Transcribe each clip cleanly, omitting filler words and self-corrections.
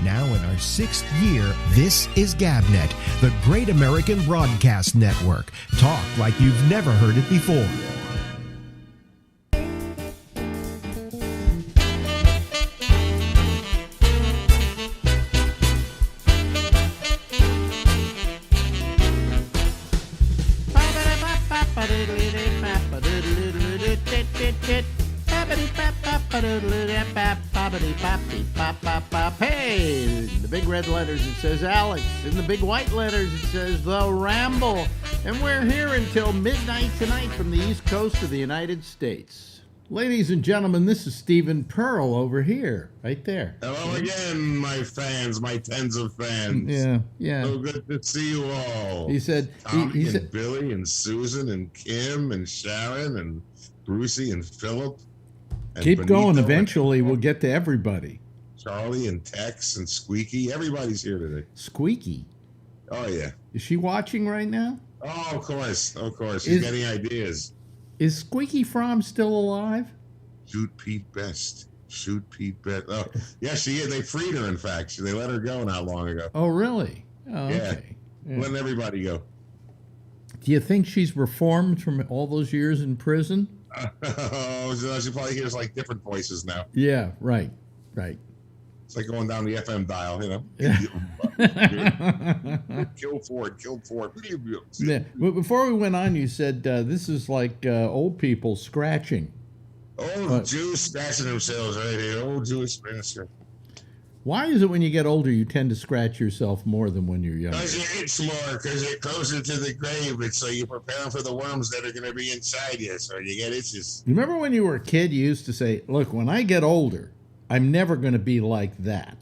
Now in our 6th year, this is GabNet, the Great American Broadcast Network. Talk like you've never heard it before. Hey, in the big red letters it says Alex. In the big white letters it says The Ramble. And we're here until midnight tonight from the East Coast of the United States. Ladies and gentlemen, this is Stephen Pearl over here, right there. Hello again, my fans, my tens of fans. Yeah. So good to see you all. He said, Tommy he and Billy and Susan and Kim and Sharon and Brucey and Philip. And keep Benito going. and Eventually, we'll get to everybody. Charlie and Tex and Squeaky. Everybody's here today. Squeaky. Oh, yeah. Is she watching right now? Oh, of course. She's getting ideas. Is Squeaky Fromm still alive? Shoot Pete Best. Oh, yeah, she is. They freed her, in fact. They let her go not long ago. Oh, really? Oh, okay. Yeah. Letting everybody go. Do you think she's reformed from all those years in prison? She probably hears like different voices now. Yeah, right. It's like going down the FM dial, you know. Kill Ford. Yeah. But before we went on, you said this is like old people scratching. Old Jews scratching themselves right here. Old Jewish minister. Why is it when you get older you tend to scratch yourself more than when you're younger? Because you itch more, because you're closer to the grave, and so you're preparing for the worms that are going to be inside you, so you get itches. Remember when you were a kid, you used to say, look, when I get older, I'm never going to be like that.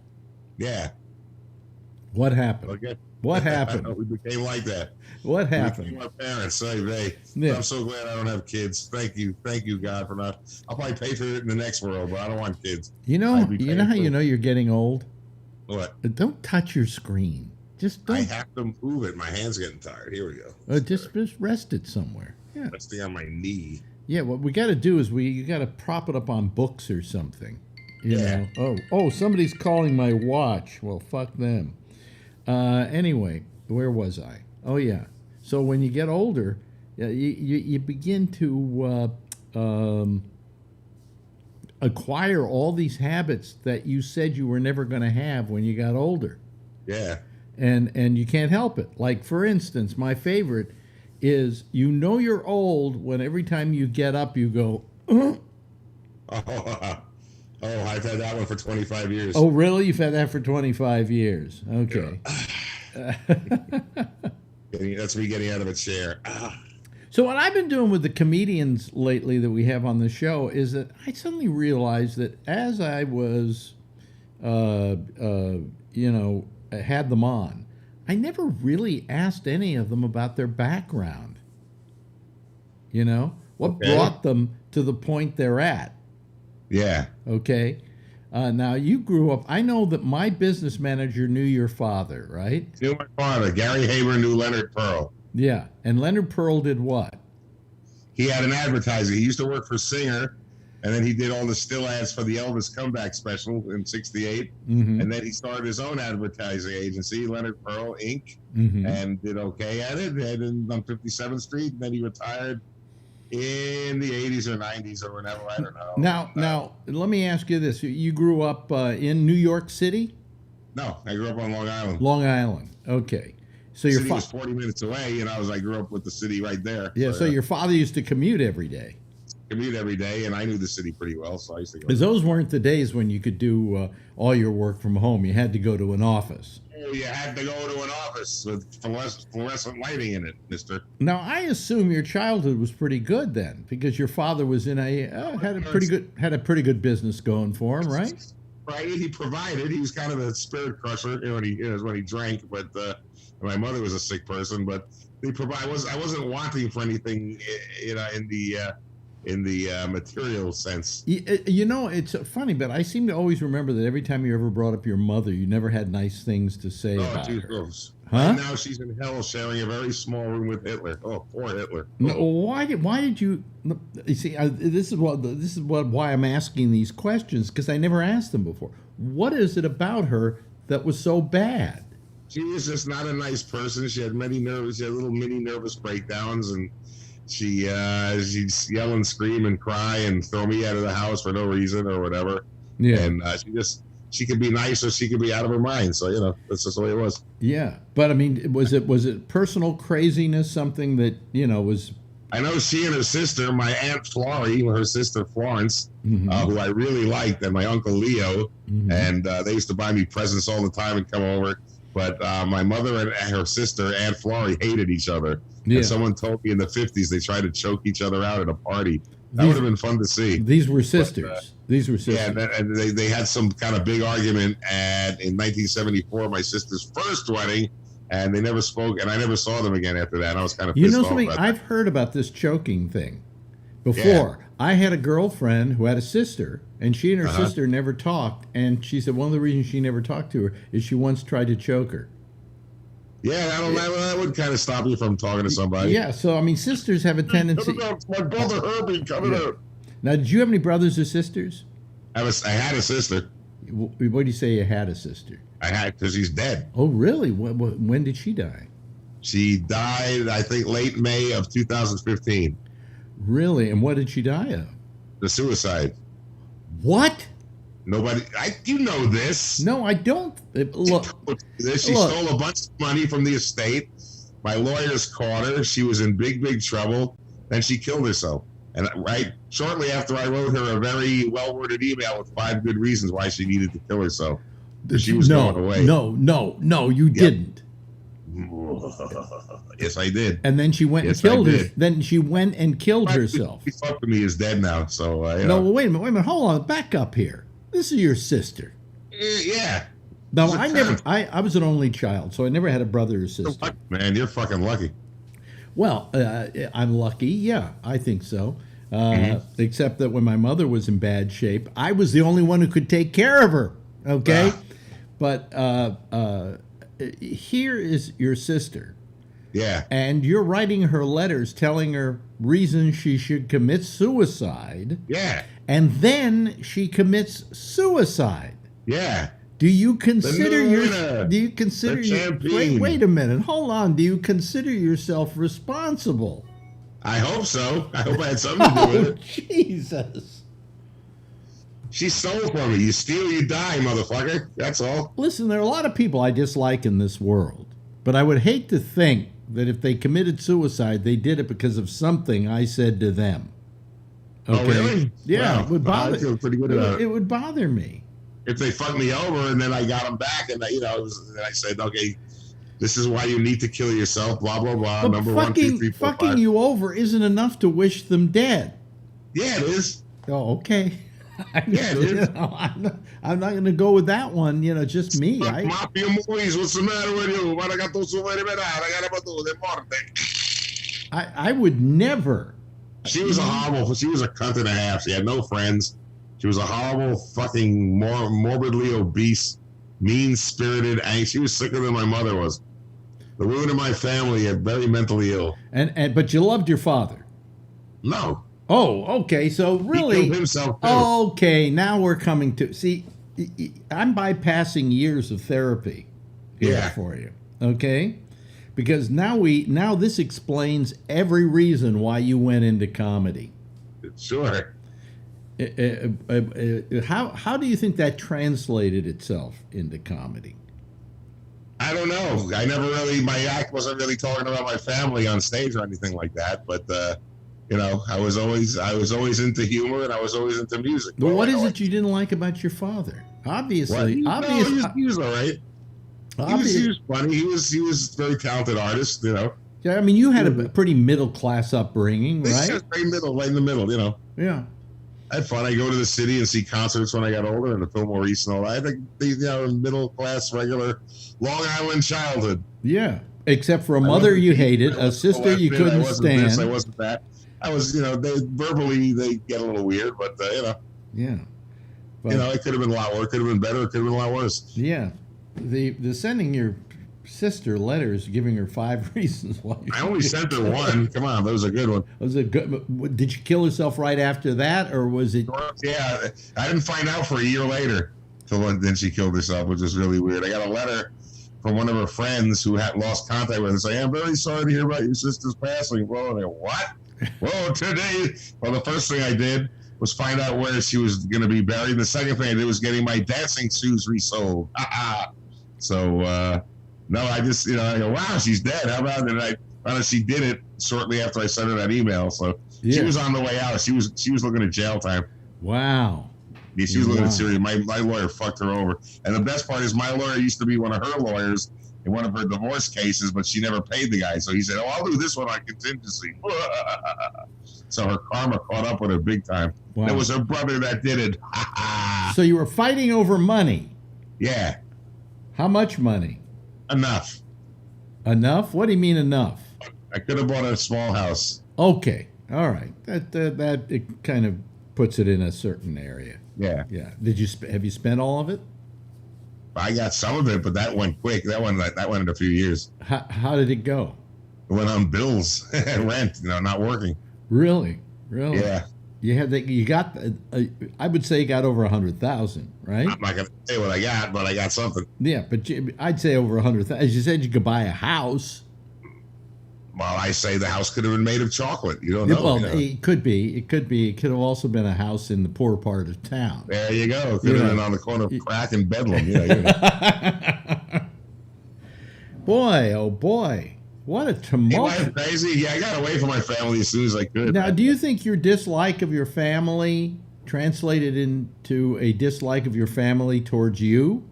Yeah. What happened? Okay. What happened? We became like that. What happened? We became our parents. Yeah. I'm so glad I don't have kids. Thank you, God, for not. I'll probably pay for it in the next world, but I don't want kids. You know how you know you're getting old? What? Don't touch your screen. Just don't. I have to move it. My hand's getting tired. Here we go. Just rest it somewhere. Yeah. Resting on my knee. Yeah, what we got to do is you got to prop it up on books or something. You know? Oh, somebody's calling my watch. Well, fuck them. Anyway, where was I? Oh, yeah. So when you get older, you begin to acquire all these habits that you said you were never going to have when you got older. Yeah. And you can't help it. Like, for instance, my favorite is you're old when every time you get up you go, Oh, I've had that one for 25 years. Oh, really? You've had that for 25 years. Okay. Yeah. That's me getting out of a chair. So what I've been doing with the comedians lately that we have on the show is that I suddenly realized that as I was, had them on, I never really asked any of them about their background. You know? What brought them to the point they're at. Yeah. Okay. Now, you grew up, I know that my business manager knew your father, right? Knew my father. Gary Haber knew Leonard Pearl. Yeah. And Leonard Pearl did what? He had an advertiser. He used to work for Singer, and then he did all the still ads for the Elvis comeback special in '68. Mm-hmm. And then he started his own advertising agency, Leonard Pearl, Inc., and did okay at it. And on 57th Street, and then he retired in the 80s or 90s or whenever, I don't know. Now, let me ask you this. You grew up in New York City? No, I grew up on Long Island. Long Island. Okay. So your father was 40 minutes away, and I grew up with the city right there. Yeah, so your father used to commute every day. And I knew the city pretty well, so I used to go. Because those weren't the days when you could do all your work from home. You had to go to an office. Oh, you had to go to an office with fluorescent lighting in it, mister. Now, I assume your childhood was pretty good then, because your father was in had a pretty good business going for him, right? Right. He provided. He was kind of a spirit crusher when he drank, but my mother was a sick person. But they provide. I wasn't wanting for anything, in the material sense. It's funny, but I seem to always remember that every time you ever brought up your mother, you never had nice things to say about her. Gross. Huh? Right now she's in hell sharing a very small room with Hitler. Oh, poor Hitler. No, why did you see? This is why I'm asking these questions, because I never asked them before. What is it about her that was so bad? She was just not a nice person. She had little mini nervous breakdowns, and she'd yell and scream and cry and throw me out of the house for no reason or whatever. Yeah. And she could be nice or she could be out of her mind. So, that's just the way it was. Yeah. But I mean, was it personal craziness, something that, was... I know she and her sister, my Aunt Florrie, her sister Florence, who I really liked, and my Uncle Leo, and they used to buy me presents all the time and come over. But my mother and her sister, Aunt Florrie, hated each other. Yeah. And someone told me in the 50s they tried to choke each other out at a party. That would have been fun to see. These were sisters. These were sisters. Yeah, and they had some kind of big argument in 1974, my sister's first wedding, and they never spoke, and I never saw them again after that. And I was kind of pissed off something? I've heard about this choking thing before. Yeah. I had a girlfriend who had a sister, and she and her sister never talked, and she said one of the reasons she never talked to her is she once tried to choke her. Yeah, that would kind of stop you from talking to somebody. Yeah, so, I mean, sisters have a tendency... My brother Herbie coming out. Now, did you have any brothers or sisters? I had a sister. What do you say you had a sister? I had, because she's dead. Oh, really? When did she die? She died, I think, late May of 2015. Really? And what did she die of? The suicide. What? Nobody, you know this. No, I don't. Look. She stole a bunch of money from the estate. My lawyers caught her. She was in big, big trouble. Then she killed herself. And shortly after I wrote her a very well-worded email with 5 good reasons why she needed to kill herself. She was going away. No, you didn't. Yes, I did. And then she went and killed her. Then she went and killed herself. She fucked with me is dead now. So no, wait a minute. Hold on. Back up here. This is your sister. Yeah. No, I was an only child, so I never had a brother or sister. Man, you're fucking lucky. Well, I'm lucky. Yeah, I think so. Except that when my mother was in bad shape, I was the only one who could take care of her. Okay? But here is your sister. Yeah. And you're writing her letters telling her reasons she should commit suicide. Yeah. And then she commits suicide. Yeah. Do you consider wait a minute, hold on. Do you consider yourself responsible? I hope so. I hope I had something to do with it. Jesus. She stole from me. You steal, you die, motherfucker. That's all. Listen, there are a lot of people I dislike in this world, but I would hate to think that if they committed suicide, they did it because of something I said to them. Okay? Oh, really? Yeah, wow. it would bother. I feel pretty good about it. It would bother me. If they fucked me over and then I got them back and then I said, okay, this is why you need to kill yourself, blah, blah, blah. But Number 1, 2, 3, 4, fucking 5. you over isn't enough to wish them dead. Yeah, it is. Oh, okay. Yeah, it is. I'm not going to go with that one. Just me. Mafia movies. What's the matter with you? I would never. She was a cunt and a half. She had no friends. She was a horrible, fucking, morbidly obese, mean-spirited, she was sicker than my mother was. The women in my family are very mentally ill. But you loved your father? No. Oh, okay. So really, he killed himself too. Okay, now we're coming to see. I'm bypassing years of therapy here for you. Okay, because now this explains every reason why you went into comedy. Sure. How do you think that translated itself into comedy? I don't know. My act wasn't really talking about my family on stage or anything like that. But I was always into humor and I was always into music. But what is it you didn't like about your father? Obviously, he was all right. He was funny. He was a very talented artist. Yeah, I mean, you had a pretty middle class upbringing, right? Yeah, right in the middle. Yeah. I had fun. I go to the city and see concerts when I got older and the Fillmore East and all that. I think middle class, regular Long Island childhood. Yeah, except for a mother you hated, a sister you couldn't stand. I wasn't that. I was, they get a little weird, but Yeah. But, it could have been a lot worse. It could have been better. It could have been a lot worse. Yeah. The sending your sister letters giving her 5 reasons why I only sent her one. Come on, that was a good one. Was it good? Did she kill herself right after that, or was it? Yeah, I didn't find out for a year later. So then she killed herself, which is really weird. I got a letter from one of her friends who had lost contact with her saying, I'm very sorry to hear about your sister's passing. Well, I go, what? Well, today, the first thing I did was find out where she was going to be buried. The second thing I did was getting my dancing shoes resold. So, no, I just, I go, wow, she's dead. How about that? And I found out she did it shortly after I sent her that email. So she was on the way out. She was looking at jail time. Wow. Yeah, she was looking at serious. My lawyer fucked her over. And the best part is my lawyer used to be one of her lawyers in one of her divorce cases, but she never paid the guy. So he said, I'll do this one on contingency. So her karma caught up with her big time. Wow. It was her brother that did it. So you were fighting over money? Yeah. How much money? Enough. Enough? What do you mean enough? I could have bought a small house. Okay. All right. That it kind of puts it in a certain area. Yeah. Yeah. Have you spent all of it? I got some of it, but that went quick. That went in a few years. How did it go? It went on bills, rent, not working. Really? Yeah. You got. I would say you got over 100,000, right? I'm not gonna say what I got, but I got something. Yeah, but I'd say over 100,000. As you said, you could buy a house. Well, I say the house could have been made of chocolate. You don't know. Well, it could be. It could be. It could have also been a house in the poor part of town. There you go. It could have been on the corner of Crack and Bedlam. Boy, oh boy. What a tumult. Am I crazy? Yeah, I got away from my family as soon as I could. Now, do you think your dislike of your family translated into a dislike of your family towards you?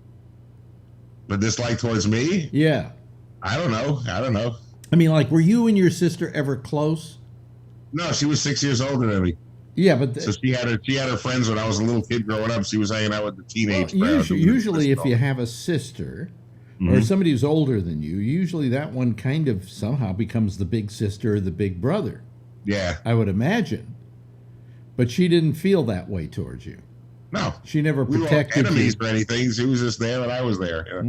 The dislike towards me? Yeah. I don't know. I mean, like, were you and your sister ever close? No, she was 6 years older than me. Yeah, but so she had her friends when I was a little kid growing up. She was hanging out with the teenage crowd. Usually, if you have a sister or somebody who's older than you, usually that one kind of somehow becomes the big sister or the big brother. Yeah, I would imagine. But she didn't feel that way towards you. No, she never protected we weren't enemies or anything. She was just there, and I was there.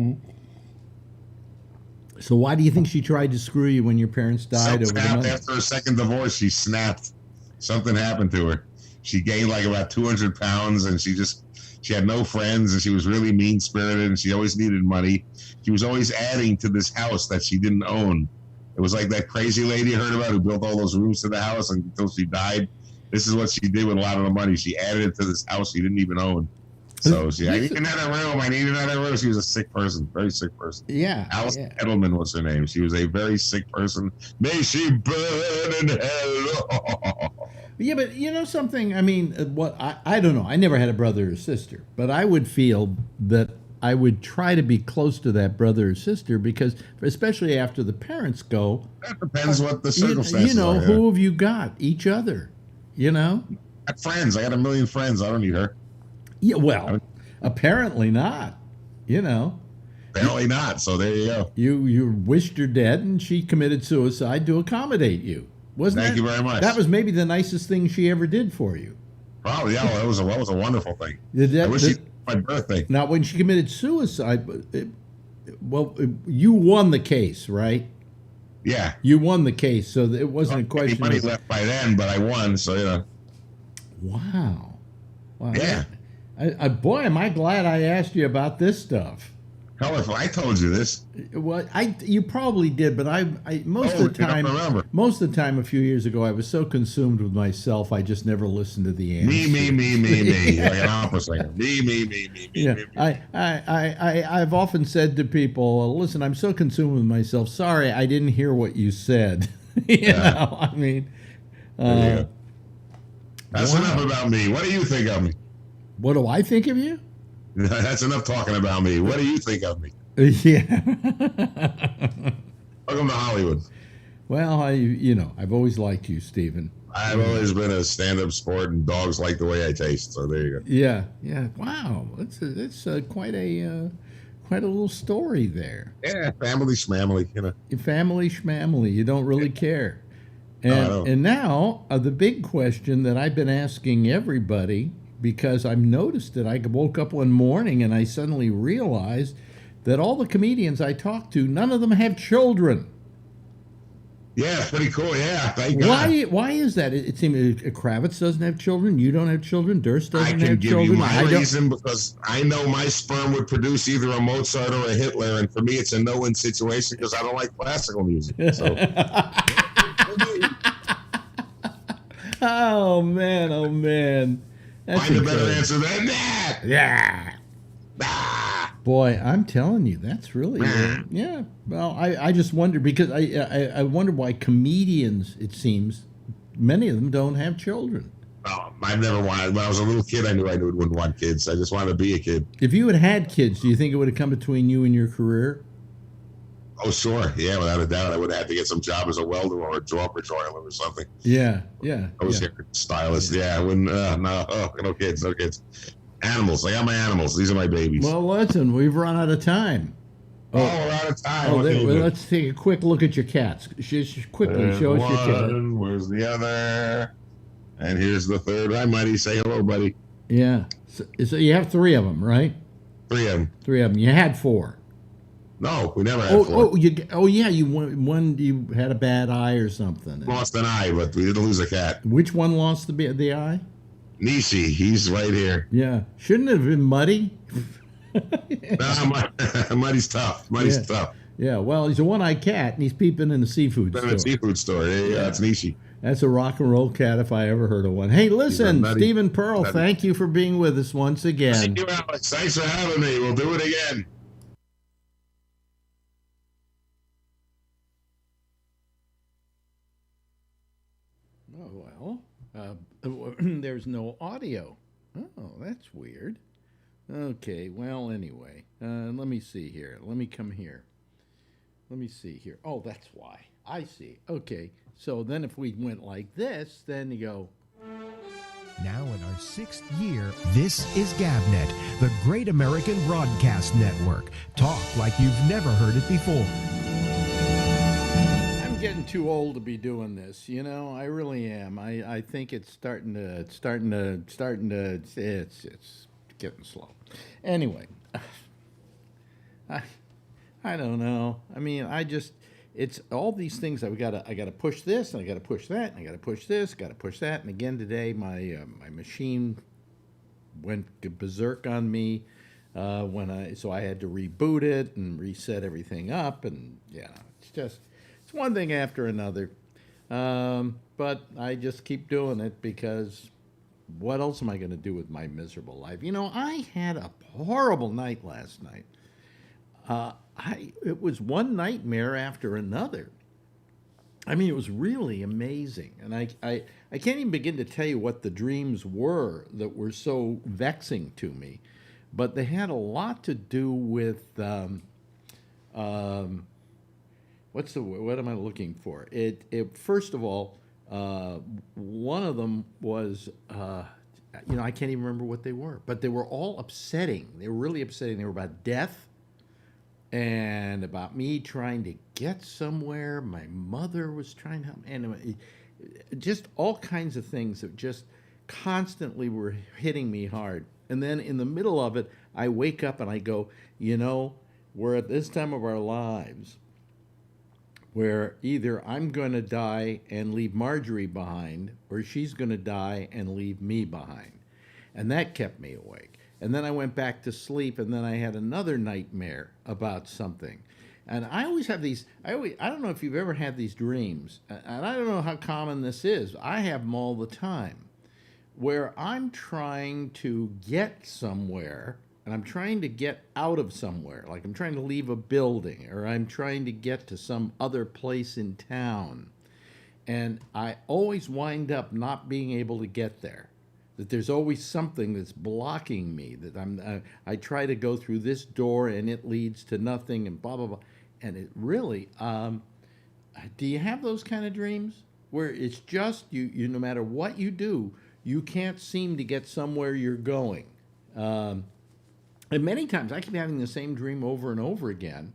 So why do you think she tried to screw you when your parents died over the money? After her second divorce, she snapped. Something happened to her. She gained like about 200 pounds, and she had no friends, and she was really mean-spirited, and she always needed money. She was always adding to this house that she didn't own. It was like that crazy lady you heard about who built all those rooms to the house until she died. This is what she did with a lot of the money. She added it to this house she didn't even own. So I need another room. I need another room. She was a sick person, very sick person. Yeah. Alice Edelman was her name. She was a very sick person. May she burn in hell. Yeah, but you know something? I mean, I don't know. I never had a brother or sister, but I would feel that I would try to be close to that brother or sister because, especially after the parents go. That depends what the circumstances are. Who have you got? Each other. I got friends. I got a million friends. I don't need her. Yeah, well, apparently not. Apparently not. So there you go. You wished her dead, and she committed suicide to accommodate you. Thank you very much. That was maybe the nicest thing she ever did for you. Probably, yeah. That was a wonderful thing. I wish it was my birthday. Now, when she committed suicide, you won the case, right? Yeah. You won the case, so it wasn't a question. Money left by then, but I won, so Wow. Yeah. Boy, am I glad I asked you about this stuff. Colorful. I told you this. Well, you probably did, but most of the time a few years ago, I was so consumed with myself, I just never listened to the answer. Me. Like an opera singer. Me. Yeah, I've often said to people, listen, I'm so consumed with myself. Sorry, I didn't hear what you said. I mean, that's enough about me. What do you think of me? What do I think of you? That's enough talking about me. What do you think of me? Yeah. Welcome to Hollywood. Well, I've always liked you, Stephen. I've always been a stand-up sport, and dogs like the way I taste. So there you go. Yeah. Wow, that's quite a little story there. Yeah, family schmamily, Family schmamily. You don't really care. And no, I don't. And now the big question that I've been asking everybody, because I've noticed that I woke up one morning and I suddenly realized that all the comedians I talked to, none of them have children. Yeah, it's pretty cool. Yeah, thank God. Why is that? It seems Kravitz doesn't have children. You don't have children. Durst I doesn't can have give children. you my I don't. reason because I know my sperm would produce either a Mozart or a Hitler, and for me, it's a no-win situation because I don't like classical music. So, Oh man, oh man. That's find a better incredible. answer than that. Yeah. Ah, Boy, I'm telling you, that's really yeah. Well, I just wonder because I wonder why comedians, it seems, many of them don't have children. well, I've never wanted. When I was a little kid, I knew I wouldn't want kids. I just wanted to be a kid. If you had kids, do you think it would have come between you and your career? Oh, sure. Yeah, without a doubt. I would have had to get some job as a welder or a dropper joiler or something. Yeah. I was yeah. a stylist. Yeah, I wouldn't. No, no kids. No kids. Animals. I got my animals. These are my babies. Well, listen, we've run out of time. we're out of time. Oh, What can you do? let's take a quick look at your cats. Just quickly There's show us your cat. one. Where's the other? And here's the third. Hi, buddy. Say hello, buddy. Yeah. So you have 3 of them, right? 3 of them. 3 of them. You had 4. No, we never had 4. Yeah. You had a bad eye or something. Lost an eye, but we didn't lose a cat. Which one lost the eye? Nishi, he's right here. Yeah. Shouldn't it have been Muddy? Muddy's tough. Muddy's tough. Yeah. Well, he's a one-eyed cat, and he's peeping in the seafood Been store. in a seafood store. Yeah, that's Nishi. That's a rock and roll cat if I ever heard of one. Hey, listen, nutty. Stephen Pearl, thank you for being with us once again. Thank you, Alex. Thanks for having me. We'll do it again. Oh, well, there's no audio. Oh, that's weird. Okay, well, anyway, let me see here. Let me come here. Let me see here. Oh, that's why. I see. Okay, so then if we went like this, then you go. Now in our 6th year, this is GabNet, the Great American Broadcast Network. Talk like you've never heard it before. I'm getting too old to be doing this, you know. I really am. I think it's starting to. It's getting slow. Anyway, I don't know. I mean, it's all these things that I gotta push this, and I gotta push that, and I gotta push this, gotta push that, and again today my machine went berserk on me so I had to reboot it and reset everything up, and yeah, it's one thing after another, but I just keep doing it because what else am I going to do with my miserable life? You know, I had a horrible night last night. It was one nightmare after another. I mean, it was really amazing. And I can't even begin to tell you what the dreams were that were so vexing to me. But they had a lot to do with, what am I looking for? First of all, one of them was, I can't even remember what they were. But they were all upsetting. They were really upsetting. They were about death. And about me trying to get somewhere. My mother was trying to help. And just all kinds of things that just constantly were hitting me hard. And then in the middle of it, I wake up and I go, we're at this time of our lives where either I'm going to die and leave Marjorie behind, or she's going to die and leave me behind. And that kept me awake. And then I went back to sleep, and then I had another nightmare about something. And I always have these, I don't know if you've ever had these dreams, and I don't know how common this is. I have them all the time, where I'm trying to get somewhere, and I'm trying to get out of somewhere. Like I'm trying to leave a building, or I'm trying to get to some other place in town. And I always wind up not being able to get there. That there's always something that's blocking me, that I try to go through this door and it leads to nothing and blah, blah, blah. And it really, do you have those kind of dreams where it's just, you no matter what you do, you can't seem to get somewhere you're going? And many times I keep having the same dream over and over again.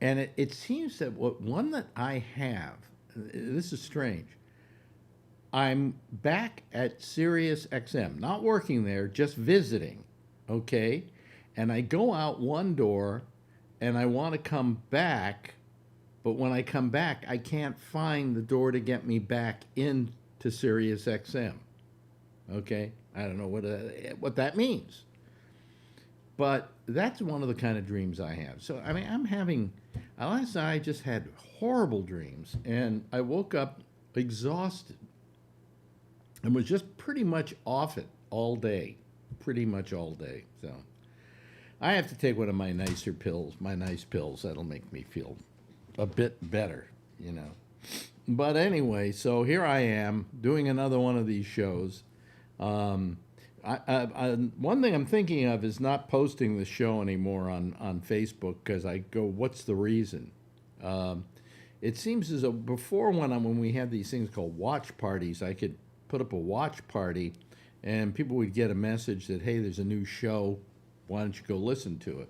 And it seems that one that I have, this is strange, I'm back at Sirius XM, not working there, just visiting, okay? And I go out one door, and I want to come back but when I come back, I can't find the door to get me back into Sirius XM. Okay, I don't know what that means, but that's one of the kind of dreams I have. So I mean, last night I just had horrible dreams, and I woke up exhausted and was just pretty much off it all day, pretty much all day. So I have to take one of my nice pills. That'll make me feel a bit better, you know. But anyway, so here I am doing another one of these shows. One thing I'm thinking of is not posting the show anymore on Facebook, because I go, what's the reason? It seems as though before, when we had these things called watch parties, I could put up a watch party and people would get a message that, hey, there's a new show, why don't you go listen to it?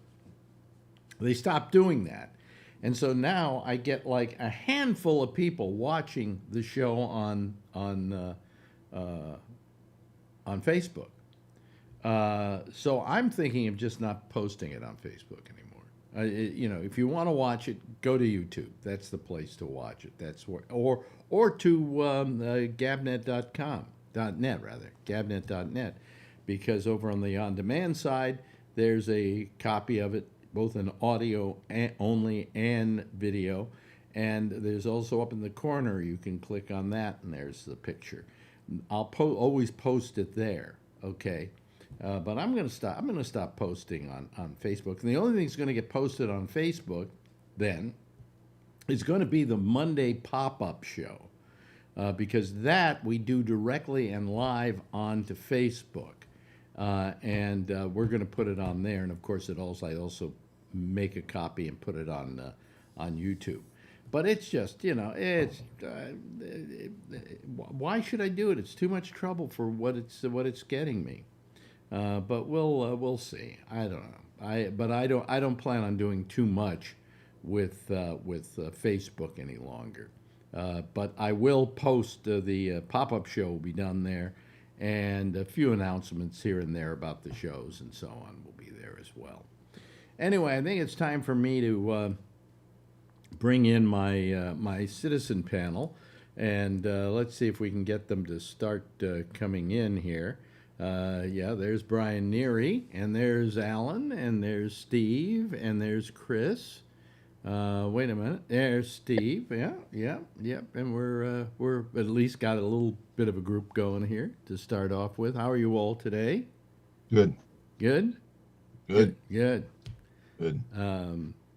They stopped doing that. And so now I get like a handful of people watching the show on Facebook. So I'm thinking of just not posting it on Facebook anymore. You know, if you want to watch it, go to YouTube. That's the place to watch it. That's where, or to gabnet.net, because over on the on-demand side, there's a copy of it, both in audio only and video. And there's also up in the corner, you can click on that, and there's the picture. I'll always post it there, okay? But I'm going to stop posting on Facebook. And the only thing that's going to get posted on Facebook then is going to be the Monday pop-up show, because that we do directly and live onto Facebook. And we're going to put it on there. And of course, I also make a copy and put it on YouTube. But it's just, you know, why should I do it? It's too much trouble for what it's getting me. But we'll see. I don't know. I don't plan on doing too much with Facebook any longer. But I will post the pop-up show will be done there, and a few announcements here and there about the shows and so on will be there as well. Anyway, I think it's time for me to bring in my citizen panel, and let's see if we can get them to start coming in here. Yeah, there's Brian Neary, and there's Alan, and there's Steve, and there's Chris. Wait a minute, there's Steve. Yeah, and we're at least got a little bit of a group going here to start off with. How are you all today? Good. Good. Good. Good. Good.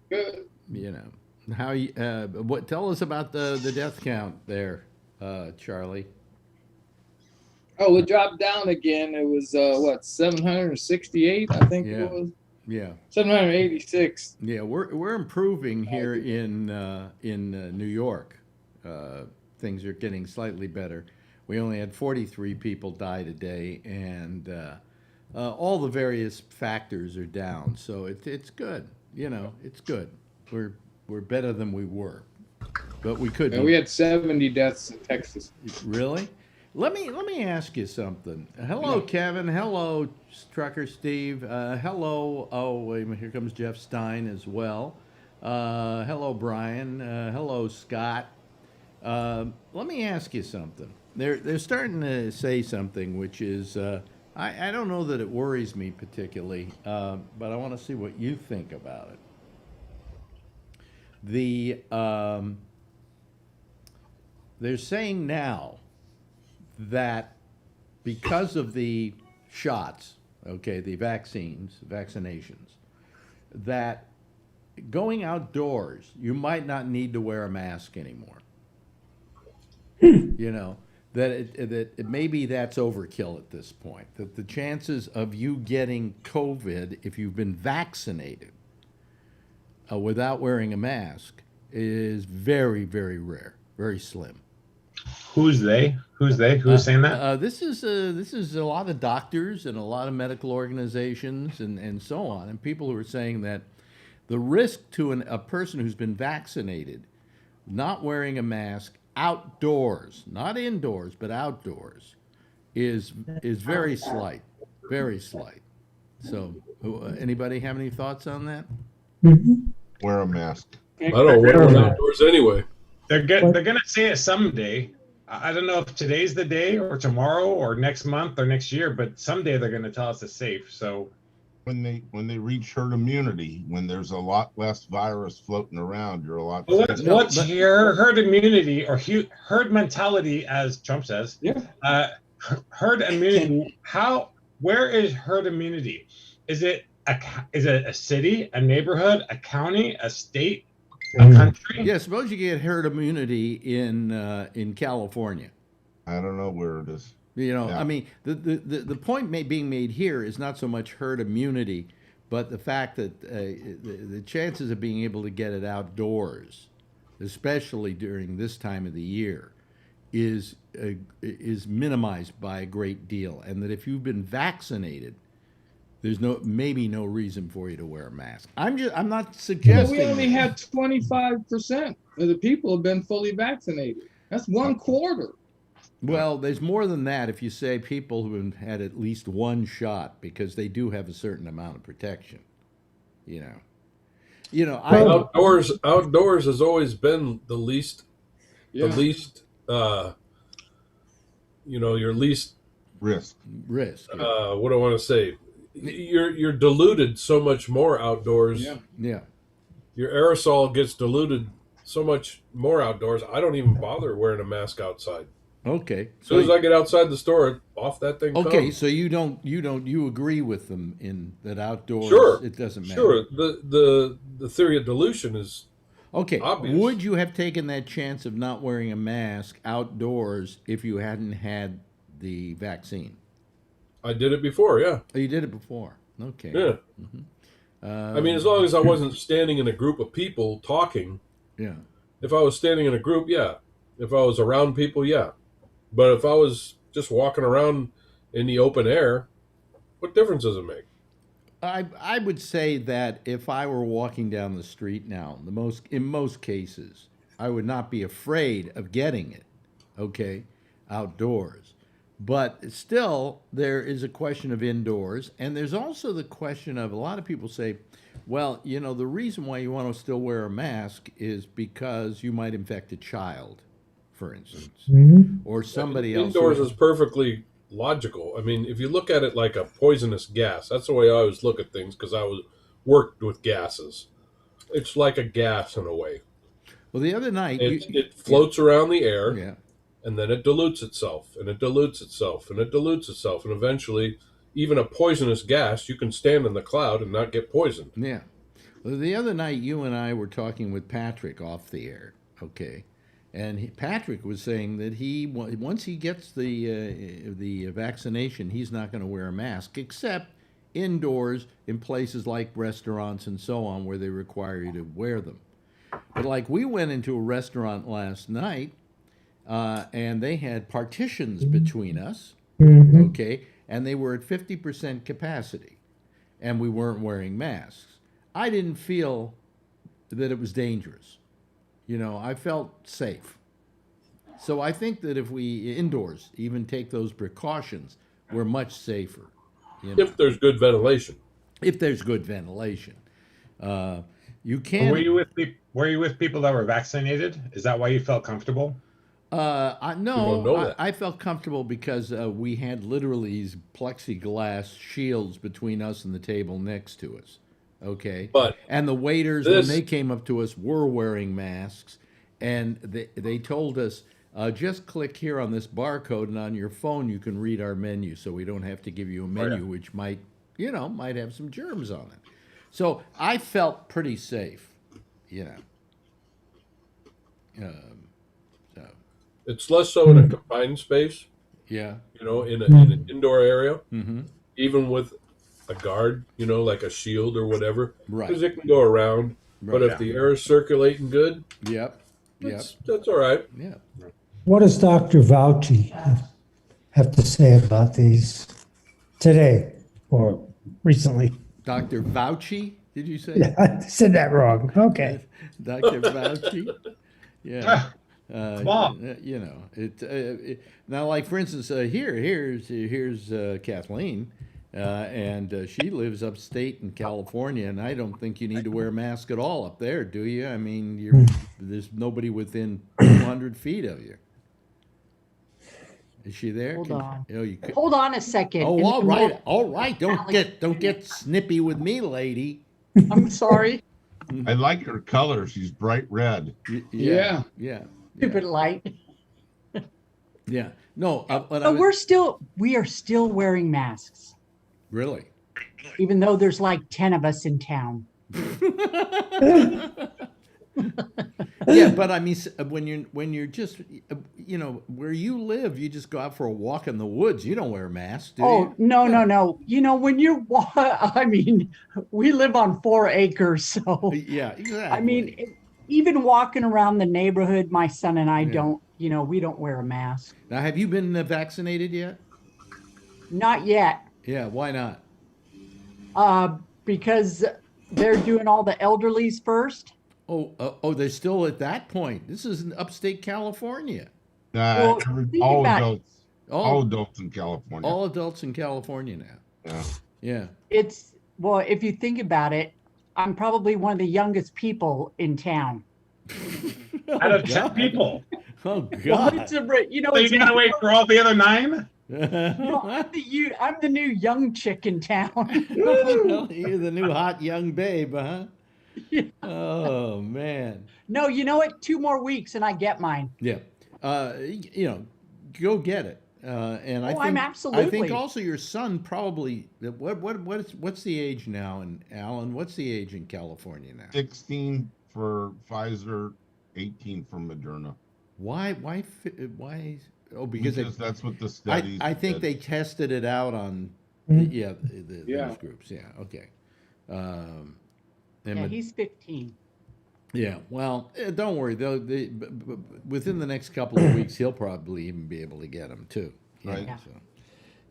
Good. You know, how you? What? Tell us about the death count there, Charlie. Oh, it dropped down again. It was 768, I think it was. Yeah. 786. Yeah, we're improving here in New York. Things are getting slightly better. We only had 43 people die today, and all the various factors are down. So it's good. You know, it's good. We're better than we were, but we could. And we had 70 deaths in Texas. Really? Let me ask you something. Hello, Kevin. Hello, Trucker Steve. Hello. Oh, wait a minute. Here comes Jeff Stein as well. Hello, Brian. Hello, Scott. Let me ask you something. They're starting to say something, which is I don't know that it worries me particularly, but I want to see what you think about it. They're saying now that because of the shots, okay, the vaccinations, that going outdoors, you might not need to wear a mask anymore. You know, that maybe that's overkill at this point, that the chances of you getting COVID if you've been vaccinated without wearing a mask is very, very rare, very slim. Who's they? Who's saying that? This is a lot of doctors and a lot of medical organizations and so on, and people who are saying that the risk to a person who's been vaccinated not wearing a mask outdoors, not indoors, but outdoors, is very slight, very slight. So, anybody have any thoughts on that? Wear a mask. I don't wear them outdoors anyway. They're gonna say it someday. I don't know if today's the day or tomorrow or next month or next year, but someday they're gonna tell us it's safe. So when they reach herd immunity, when there's a lot less virus floating around, you're a lot. What's here? Herd immunity or herd mentality, as Trump says. Yeah. Herd immunity. Where is herd immunity? Is it a city, a neighborhood, a county, a state, a country? Yeah, suppose you get herd immunity in California. I don't know where it is. You know, yeah. I mean, the point being made here is not so much herd immunity, but the fact that the chances of being able to get it outdoors, especially during this time of the year, is minimized by a great deal, and that if you've been vaccinated, there's maybe no reason for you to wear a mask. I'm not suggesting. Well, we only had 25% of the people have been fully vaccinated. That's 1/4. Well, there's more than that if you say people who have had at least one shot, because they do have a certain amount of protection. Outdoors has always been the least, your least risk. Yeah. What do I want to say? You're diluted so much more outdoors. Yeah. Your aerosol gets diluted so much more outdoors. I don't even bother wearing a mask outside. Okay. As soon as I get outside the store, off that thing Okay, comes. so you agree with them in that outdoors? Sure. It doesn't matter. Sure. The theory of dilution is okay. Obvious. Would you have taken that chance of not wearing a mask outdoors if you hadn't had the vaccine? I did it before, yeah. Oh, you did it before. Okay. Yeah. Mm-hmm. I mean, as long as I wasn't standing in a group of people talking. Yeah. If I was standing in a group, yeah. If I was around people, yeah. But if I was just walking around in the open air, what difference does it make? I would say that if I were walking down the street now, in most cases, I would not be afraid of getting it, okay, outdoors. But still, there is a question of indoors, and there's also the question of, a lot of people say, well, the reason why you want to still wear a mask is because you might infect a child, for instance, or somebody else. Indoors is perfectly logical. I mean, if you look at it like a poisonous gas, that's the way I always look at things, because I worked with gases. It's like a gas in a way. Well, the other night... It floats around the air, yeah. And then it dilutes itself, and it dilutes itself, and it dilutes itself, and eventually, even a poisonous gas, you can stand in the cloud and not get poisoned. Yeah. Well, the other night, you and I were talking with Patrick off the air, okay? And Patrick was saying that once he gets the vaccination, he's not going to wear a mask, except indoors in places like restaurants and so on, where they require you to wear them. But like, we went into a restaurant last night, and they had partitions between us, okay, and they were at 50% capacity, and we weren't wearing masks. I didn't feel that it was dangerous. I felt safe. So I think that if we indoors even take those precautions, we're much safer. If there's good ventilation. If there's good ventilation. You can. Were you with people that were vaccinated? Is that why you felt comfortable? No, I felt comfortable because we had literally these plexiglass shields between us and the table next to us. Okay, and the waiters, when they came up to us, were wearing masks, and they told us, just click here on this barcode, and on your phone you can read our menu, so we don't have to give you a menu which might have some germs on it. So I felt pretty safe, It's less so in a confined space. Yeah. In an indoor area, mm-hmm. even with a guard, like a shield or whatever, right? Because it can go around. Right. But if the air is circulating good, that's all right. Yeah. What does Dr. Fauci have to say about these today or recently? Dr. Fauci, did you say? Yeah, I said that wrong. Okay. Dr. Fauci. Yeah. Now, like, for instance, here's Kathleen, And she lives upstate in California, and I don't think you need to wear a mask at all up there, do you? I mean, there's nobody within 200 feet of you. Is she there? Hold on. Oh, you could. Hold on a second. Oh, and all then right, we'll- all right. Don't get snippy with me, lady. I'm sorry. I like her color. She's bright red. Yeah. Stupid light. Yeah. No, But we are still wearing masks, really. even though there's like 10 of us in town. Yeah, but I mean, when you're just, where you live, you just go out for a walk in the woods. You don't wear a mask, do Oh, you? no. When you're, I mean, we live on 4 acres, so Yeah, exactly. I mean, even walking around the neighborhood, my son and I don't, we don't wear a mask. Now, have you been vaccinated yet? Not yet, Yeah, why not? because they're doing all the elderlies first. Oh, they're still at that point. This is in upstate California. Well, think All about it. adults. All adults in California. All adults in California now. Yeah. Yeah. Well, if you think about it, I'm probably one of the youngest people in town. Out of 10 people. Oh Well, God. it's So you gotta wait for all the other 9? I'm the new young chick in town. You're the new hot young babe, huh? Yeah. Oh man. No, you know what? 2 more weeks and I get mine. Yeah. Go get it. And I think I'm absolutely. I think also your son probably what's the age now in Alan? What's the age in California now? 16 for Pfizer, 18 for Moderna. Why? Oh, because that's what the studies. I think said. they tested it out on Yeah. those groups. Yeah. Okay. Yeah, he's 15. Yeah, well, don't worry. Though, within the next couple of weeks, he'll probably even be able to get them too. Right.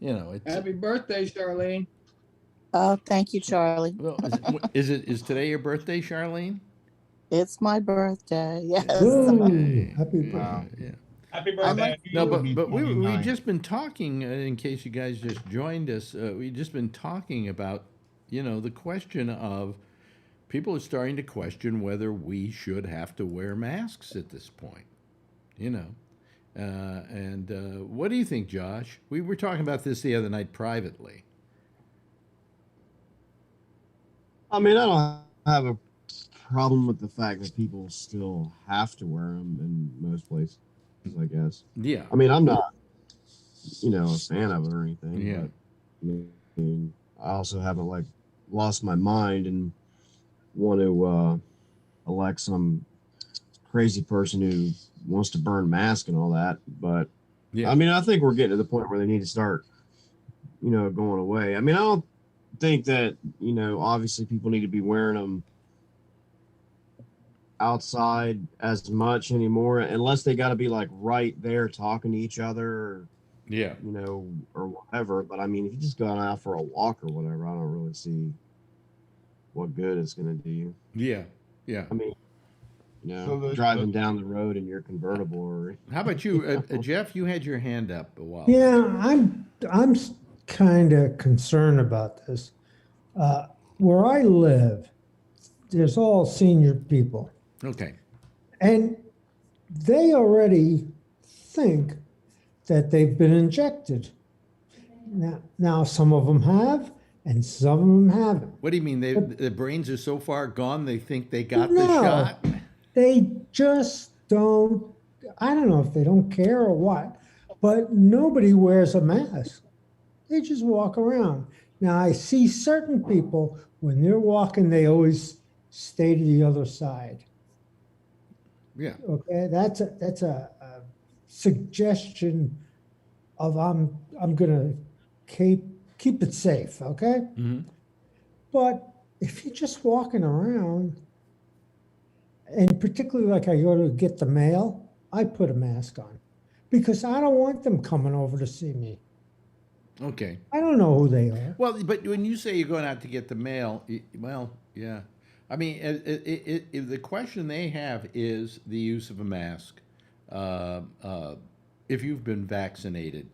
Yeah. So, it's, Happy birthday, Charlene. Oh, thank you, Charlie. well, is today your birthday, Charlene? It's my birthday. Yes. Ooh, happy birthday. Wow. Yeah. Happy I'm birthday. like- No, It'll be but we've 29. just been talking. In case you guys just joined us, we've just been talking about the question of people are starting to question whether we should have to wear masks at this point. And what do you think, Josh? We were talking about this the other night privately. I mean, I don't have a problem with the fact that people still have to wear them in most places, I guess. Yeah. I mean, I'm not, a fan of it or anything. Yeah. But, I mean, I also haven't lost my mind and want to elect some crazy person who wants to burn masks and all that. But Yeah. I mean, I think we're getting to the point where they need to start, going away. I mean, I don't think that, obviously people need to be wearing them outside as much anymore, unless they got to be right there talking to each other, or, Yeah. or whatever. But I mean, if you just go out for a walk or whatever, I don't really see what good it's going to do you. Yeah. Yeah. I mean, So driving down the road in your convertible, or How about you, Jeff? You had your hand up a while. Yeah, I'm kind of concerned about this. Where I live, there's all senior people, Okay. and they already think that they've been injected. Now some of them have, and some of them haven't. What do you mean? The brains are so far gone they think they got the No. shot? They just don't. I don't know if they don't care or what, but nobody wears a mask. They just walk around. Now I see certain people when they're walking, they always stay to the other side. Yeah. Okay, that's a suggestion of I'm gonna keep it safe. Okay, Mm-hmm. but if you're just walking around, and particularly like I go to get the mail, I put a mask on because I don't want them coming over to see me. Okay. I don't know who they are. Well, but when you say you're going out to get the mail, well, yeah. I mean, the question they have is the use of a mask if you've been vaccinated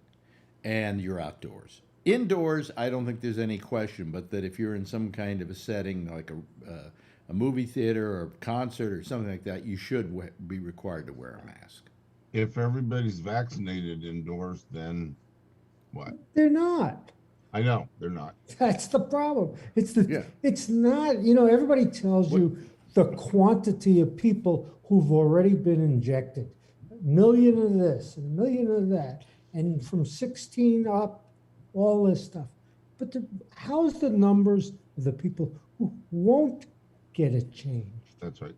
and you're outdoors. Indoors, I don't think there's any question, but that if you're in some kind of a setting like a movie theater or a concert or something like that, you should be required to wear a mask. If everybody's vaccinated indoors, then what? They're not. I know they're not. That's the problem. It's not, everybody tells you the quantity of people who've already been injected. A million of this, and a million of that, and from 16 up, all this stuff. But how's the numbers of the people who won't get it changed? That's right.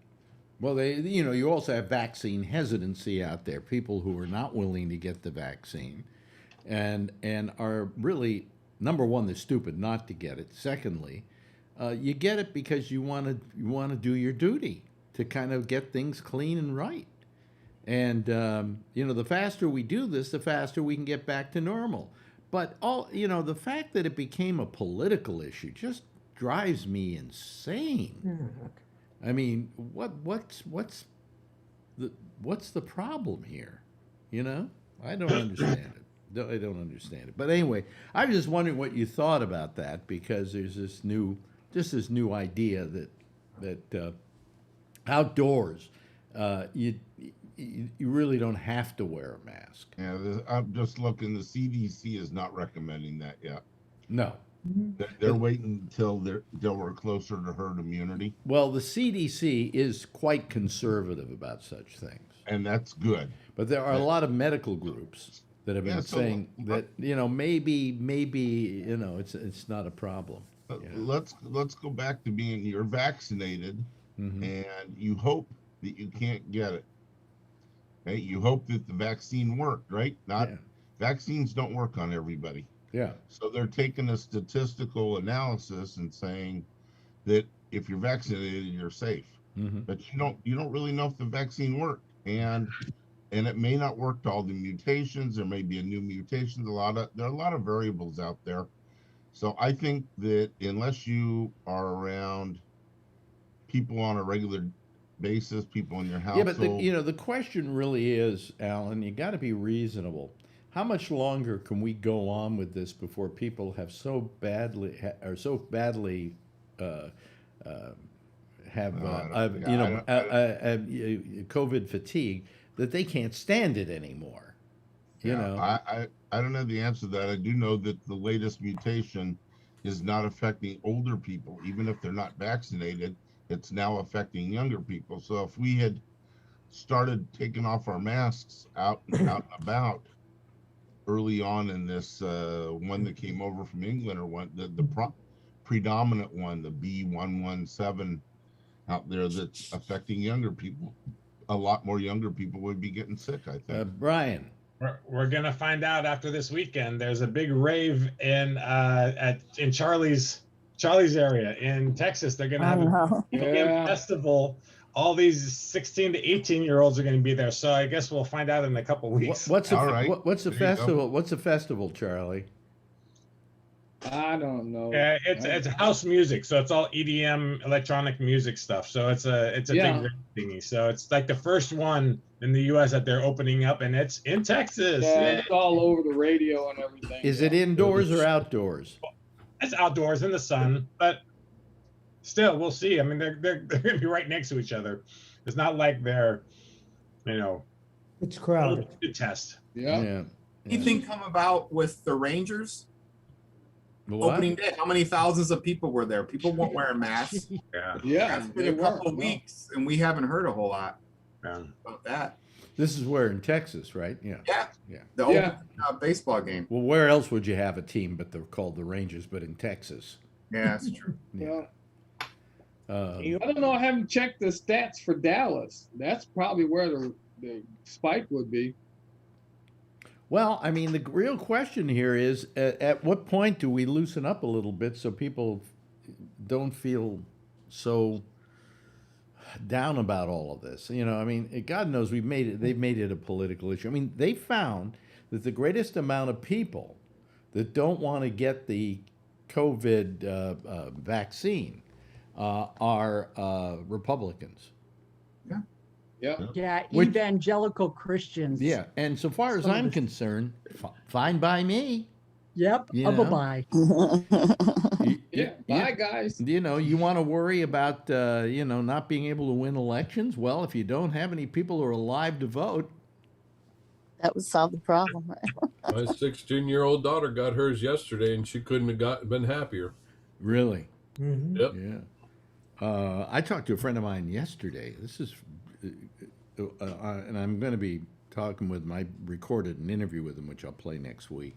Well, you also have vaccine hesitancy out there, people who are not willing to get the vaccine and are really, number one, they're stupid not to get it. Secondly, you get it because you want to do your duty to kind of get things clean and right. And, the faster we do this, the faster we can get back to normal. But the fact that it became a political issue just drives me insane. I mean, what's the problem here? I don't understand it. I don't understand it. But anyway, I was just wondering what you thought about that, because there's this new idea that outdoors you really don't have to wear a mask. Yeah, I'm just looking. The CDC is not recommending that yet. No. They're waiting until we're closer to herd immunity. Well, the CDC is quite conservative about such things. And that's good. But there are a lot of medical groups that have been saying that, maybe it's not a problem. Let's go back to you're vaccinated, and you hope that you can't get it. Okay? You hope that the vaccine worked, right? Vaccines don't work on everybody. Yeah. So they're taking a statistical analysis and saying that if you're vaccinated, you're safe. But you don't really know if the vaccine worked, and it may not work to all the mutations. There may be a new mutation. There are a lot of variables out there. So I think that unless you are around people on a regular basis, people in your household. Yeah, but the question really is, Alan, you got to be reasonable. How much longer can we go on with this before people have so badly COVID fatigue that they can't stand it anymore? I don't know the answer to that. I do know that the latest mutation is not affecting older people, even if they're not vaccinated. It's now affecting younger people. So if we had started taking off our masks out and about early on in this one that came over from England, or the predominant one, the B117 out there that's affecting younger people, a lot more younger people would be getting sick, I think. Brian. We're gonna find out after this weekend. There's a big rave in Charlie's area in Texas. They're gonna have a festival. All these 16 to 18-year-olds are going to be there. So I guess we'll find out in a couple weeks. What's the festival? What's the festival, Charlie? I don't know. Yeah, it's house music, so it's all EDM electronic music stuff. So it's a big thingy. So it's like the first one in the U.S. that they're opening up, and it's in Texas. Yeah, it's all over the radio and everything. Is it indoors or outdoors? It's outdoors in the sun, but still, we'll see. I mean, they're going to be right next to each other. It's not like they're, it's crowded. Test. Yeah. Anything come about with the Rangers? What? Opening day. How many thousands of people were there? People weren't wearing masks. Yeah. It's been a couple of weeks, and we haven't heard a whole lot about that. This is where in Texas, right? Yeah. The open baseball game. Well, where else would you have a team but they're called the Rangers, but in Texas? Yeah, that's true. Yeah. I don't know. I haven't checked the stats for Dallas. That's probably where the spike would be. Well, I mean, the real question here is, at what point do we loosen up a little bit so people don't feel so down about all of this? I mean, God knows they've made it a political issue. I mean, they found that the greatest amount of people that don't want to get the COVID vaccine are Republicans. Yeah, evangelical Christians. Yeah, and so far as I'm concerned, fine by me. Yep. You know? Bye-bye. Yeah. Bye, guys. You know, you want to worry about, not being able to win elections? Well, if you don't have any people who are alive to vote. That would solve the problem, right? My 16-year-old daughter got hers yesterday, and she couldn't have been happier. Really? Mhm. Yep. Yeah. I talked to a friend of mine yesterday. This is, and I'm going to be talking with I recorded an interview with him, which I'll play next week.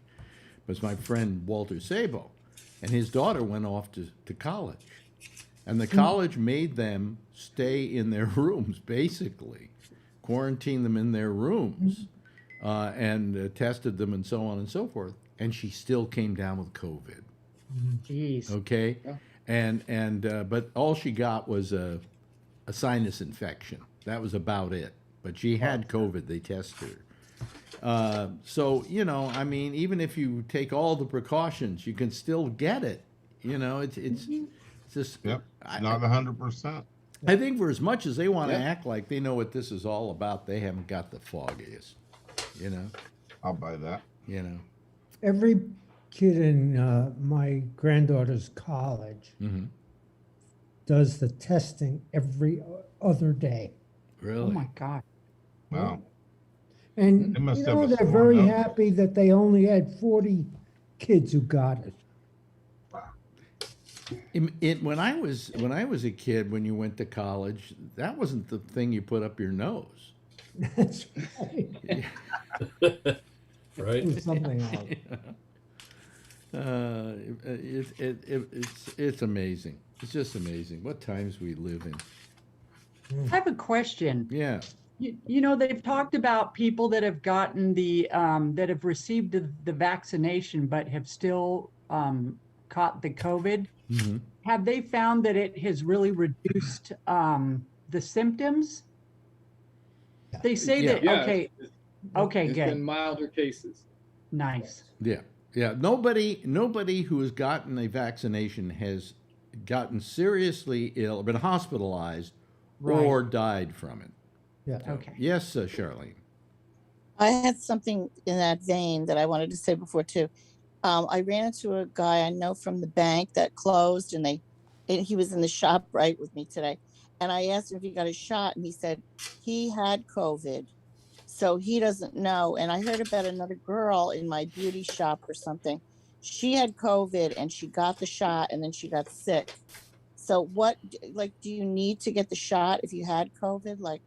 But it's my friend Walter Sabo, and his daughter went off to college. And the college made them stay in their rooms, basically, quarantine them in their rooms, and tested them and so on and so forth. And she still came down with COVID. Jeez. Okay? Yeah. But all she got was a sinus infection. That was about it. But she had COVID. They tested her. So, I mean, even if you take all the precautions, you can still get it. It's just... Yep, not 100%. I think for as much as they want to act like they know what this is all about, they haven't got the foggiest. I'll buy that. Every kid in my granddaughter's college does the testing every other day. Really? Oh my God. Wow. And They must have a they're store very now. happy that they only had 40 kids who got it. When I was a kid, when you went to college, that wasn't the thing you put up your nose. That's right. Right? It was something else. It's amazing. It's just amazing what times we live in. I have a question. Yeah. They've talked about people that have gotten that have received the vaccination but have still caught the COVID. Mm-hmm. Have they found that it has really reduced the symptoms? They say that, Yeah. okay, It's good. been milder cases. Nice. Yeah. Nobody who has gotten a vaccination has gotten seriously ill, been hospitalized, or died from it. Yeah. Okay. Yes, Charlene. I had something in that vein that I wanted to say before too. I ran into a guy I know from the bank that closed, and he was in the shop right with me today. And I asked him if he got a shot, and he said he had COVID, so he doesn't know. And I heard about another girl in my beauty shop or something. She had COVID and she got the shot, and then she got sick. So do you need to get the shot if you had COVID?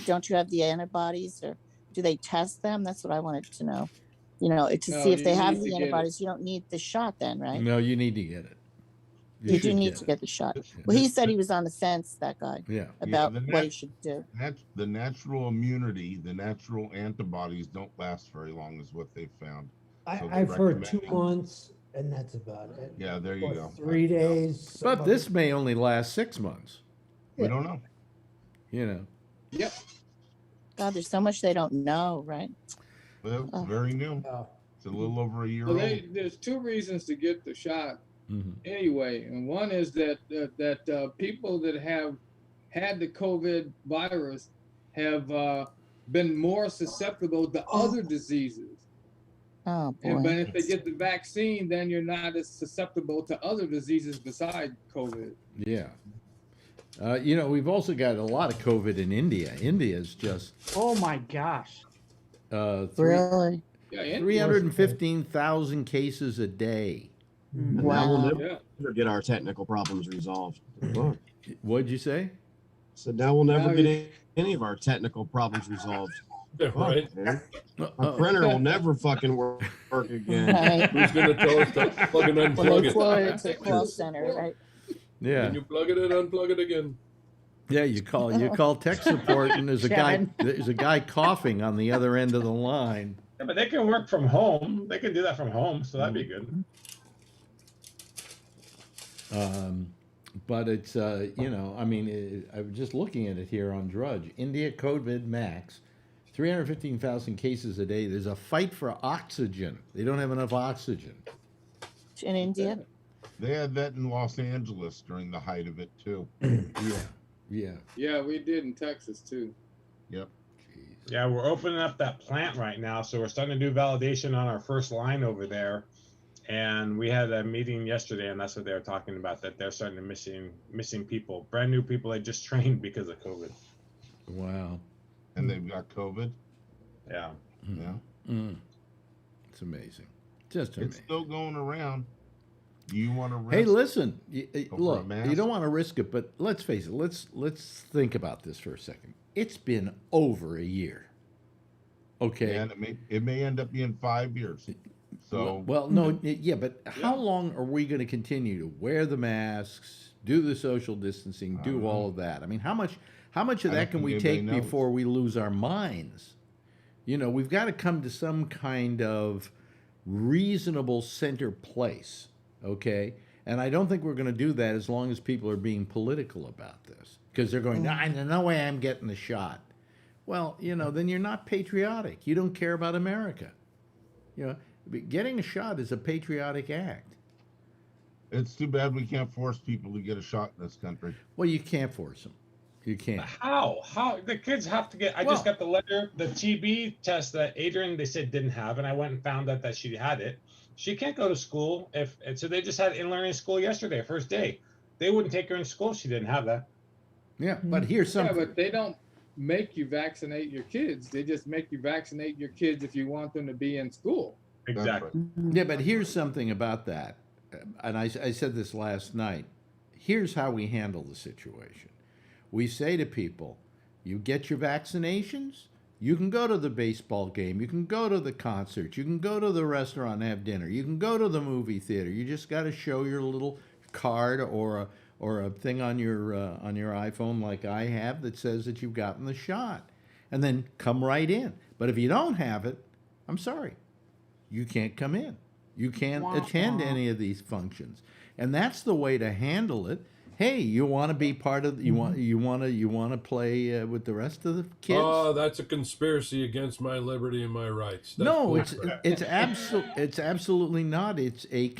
Don't you have the antibodies, or do they test them? That's what I wanted to know. To see if they have the antibodies. You don't need the shot then, right? No, you need to get it. You do need to get the shot. Well, he said he was on the fence, that guy, about what he should do. The natural immunity, the natural antibodies don't last very long, is what they've found. So I've heard 2 months, and that's about it. Yeah, there you Or go. 3 days. But this may only last 6 months. We don't know. Yep. God, there's so much they don't know, right? Well, it's very new. It's a little over a year Well, old. there's 2 reasons to get the shot anyway. And one is that people that have had the COVID virus have been more susceptible to other diseases. Oh, boy. But if they get the vaccine, then you're not as susceptible to other diseases besides COVID. Yeah. We've also got a lot of COVID in India. India's just... Oh, my gosh. Really? Yeah, 315,000 cases a day. Wow. We'll never get our technical problems resolved. What'd you say? So now we'll never get any of our technical problems resolved. Right. Our printer will never fucking work again. Right. Who's going to tell us to plug and unplug it? Well, it's a call center, right? Yeah. When you plug it in, unplug it again. Yeah, you call tech support, and there's a guy coughing on the other end of the line. Yeah, but they can work from home. They can do that from home, so that'd be good. But it's I'm just looking at it here on Drudge. India COVID max, 315,000 cases a day. There's a fight for oxygen. They don't have enough oxygen. In India? They had that in Los Angeles during the height of it, too. Yeah. Yeah, we did in Texas, too. Yep. Jeez. Yeah, we're opening up that plant right now, so we're starting to do validation on our first line over there. And we had a meeting yesterday, and that's what they were talking about, that they're starting to missing people, brand new people they just trained because of COVID. Wow. And they've got COVID. Yeah. Yeah. It's amazing. Just amazing. It's still going around. Do you want to risk? Hey, listen. over a Look, mask? you don't want to risk it, but let's face it. Let's think about this for a second. It's been over a year. Okay. And it may end up being 5 years. So Well, no, yeah, but how long are we going to continue to wear the masks, do the social distancing, do all of that? I mean, how much of that can we take before we lose our minds? You know, we've got to come to some kind of reasonable center place, okay? And I don't think we're going to do that as long as people are being political about this, because they're going, no way I'm getting the shot. Well, you know, then you're not patriotic. You don't care about America. You know, getting a shot is a patriotic act. it's too bad we can't force people to get a shot in this country. Well, you can't force them. You can't. How the kids have to get? I just got the letter, the TB test that Adrian they said didn't have, and I went and found out that she had it. She can't go to school so they just had in-learning school yesterday, first day. They wouldn't take her in school if she didn't have that. Yeah, but here's something. Yeah, but they don't make you vaccinate your kids. They just make you vaccinate your kids if you want them to be in school. Exactly. Yeah, but here's something about that, and I said this last night. Here's how we handle the situation. We say to people, you get your vaccinations, you can go to the baseball game, you can go to the concert, you can go to the restaurant and have dinner, you can go to the movie theater. You just got to show your little card or a thing on your iPhone like I have that says that you've gotten the shot, and then come right in. But if you don't have it, I'm sorry, you can't come in. You can't attend any of these functions, and that's the way to handle it. Hey, you want to be part of? You want to play with the rest of the kids? Oh, that's a conspiracy against my liberty and my rights. That's no, bullshit. it's absolutely not. It's a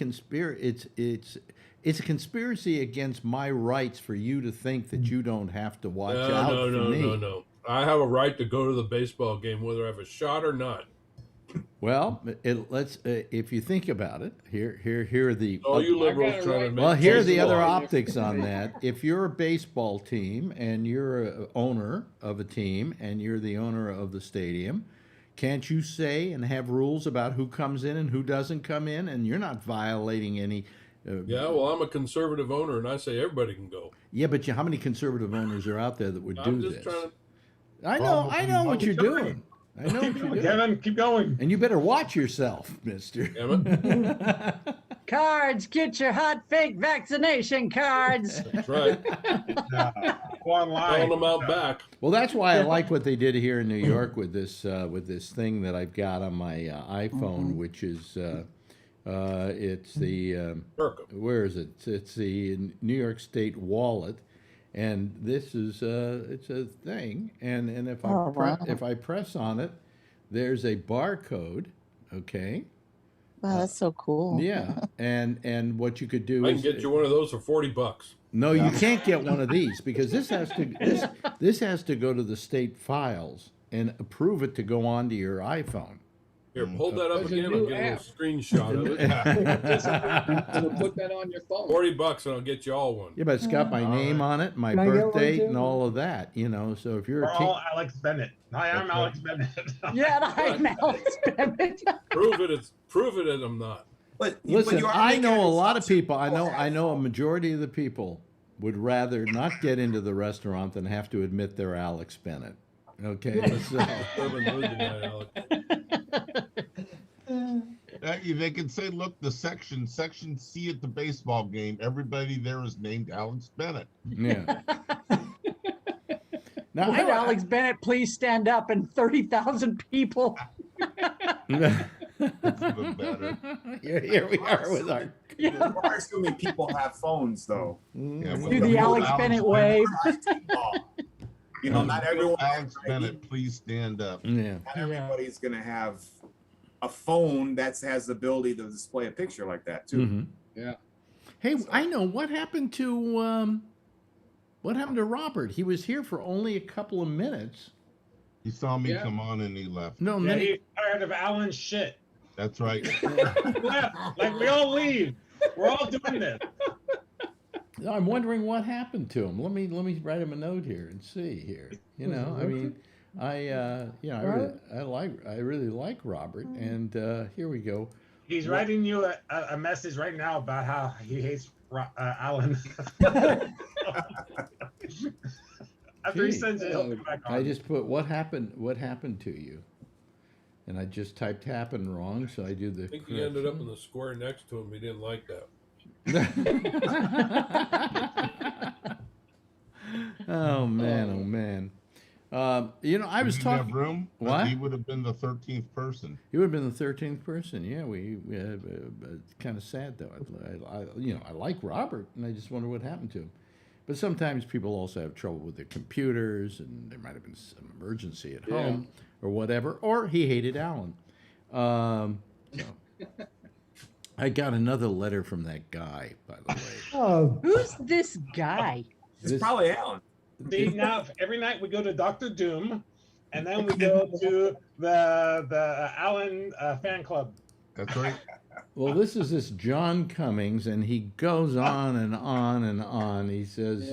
it's a conspiracy against my rights for you to think that you don't have to watch out for me. No. I have a right to go to the baseball game whether I have a shot or not. Well, if you think about it, here are the. All you liberals trying to make. Well, here are the other optics on that. If you're a baseball team and you're an owner of a team and you're the owner of the stadium, can't you say and have rules about who comes in and who doesn't come in? And you're not violating any. Yeah, well, I'm a conservative owner, and I say everybody can go. Yeah, but how many conservative owners are out there that would do this? I Well, know what you're doing. I know what you're doing. Kevin, keep going. And you better watch yourself, mister. Cards, get your hot fake vaccination cards. That's right. Go online. Calling them out back. Well, that's why I like what they did here in New York with this thing that I've got on my iPhone, which is it's the where is it? It's the New York State wallet, and this is it's a thing, and if I press on it, there's a barcode. Okay. Wow, that's so cool. Yeah, and what you could do I is can get you one of those for $40. No, you can't get one of these because this has to go to the state files and approve it to go onto your iPhone. Here, hold that up again. I'll get a little screenshot of it. So put that on your phone. $40 and I'll get you all one. Yeah, but it's got my name on it, my Can I get birth one date, too? and all of that. You know, so if you're We're a king, all Alex Bennett. Hi, I'm Alex Bennett. Yeah, I'm Alex Bennett. Prove it that I'm not. listen, I know a lot of people. I know a majority of the people would rather not get into the restaurant than have to admit they're Alex Bennett. Okay, so. They can say, look, the section C at the baseball game, everybody there is named Alex Bennett. Yeah. Now, Would Alex Bennett please stand up and 30,000 people? That's even better. Here we are with our. We're assuming people have phones, though. Yeah, Do the Alex Bennett wave. You know, not everyone. Alex Bennett, please stand up. Yeah. Not everybody's going to have a phone that has the ability to display a picture like that, too. Mm-hmm. Yeah. Hey, I know what happened to Robert. He was here for only a couple of minutes, He saw me Yeah. come on and he left. No, Yeah, many. he's tired of Alan's shit. That's right. Left. Like we all leave. We're all doing this. I'm wondering what happened to him. Let me write him a note here and see here. You know, I mean, I really like Robert, and here we go. He's writing you a message right now about how he hates Alan. After he sends it, he'll come back on. I just put what happened to you, and I just typed happened wrong, so I do the. I think he ended up in the square next to him. He didn't like that. Oh man. You know, I was talking. Room. What? He would have been the 13th person. He would have been the 13th person. Yeah, it's kind of sad though. I like Robert, and I just wonder what happened to him. But sometimes people also have trouble with their computers, and there might have been some emergency at home or whatever. Or he hated Alan. So. I got another letter from that guy, by the way. Oh, Who's this guy? It's probably Alan. See, now every night we go to Dr. Doom, and then we go to the Alan fan club. That's right. Well, this is this John Cummings, and he goes on and on and on. He says,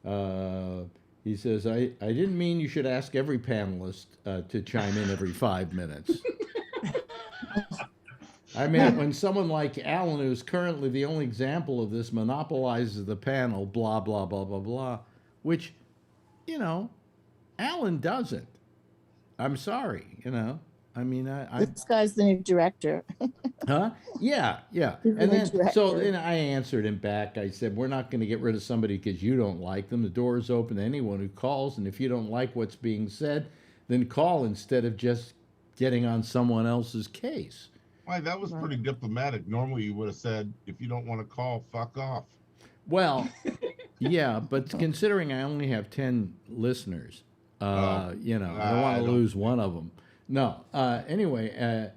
I didn't mean you should ask every panelist to chime in every 5 minutes. I mean, when someone like Alan, who's currently the only example of this, monopolizes the panel, blah, blah, blah, blah, blah, which, you know, Alan doesn't. I'm sorry, you know. I mean, This guy's the new director. Huh? Yeah. He's And the then, director. so then I answered him back. I said, we're not going to get rid of somebody because you don't like them. The door is open to anyone who calls, and if you don't like what's being said, then call instead of just getting on someone else's case. Why, that was pretty diplomatic. Normally you would have said, if you don't want to call, fuck off. Well, yeah, but considering I only have 10 listeners, you know, I don't want to lose one of them. No. Anyway, and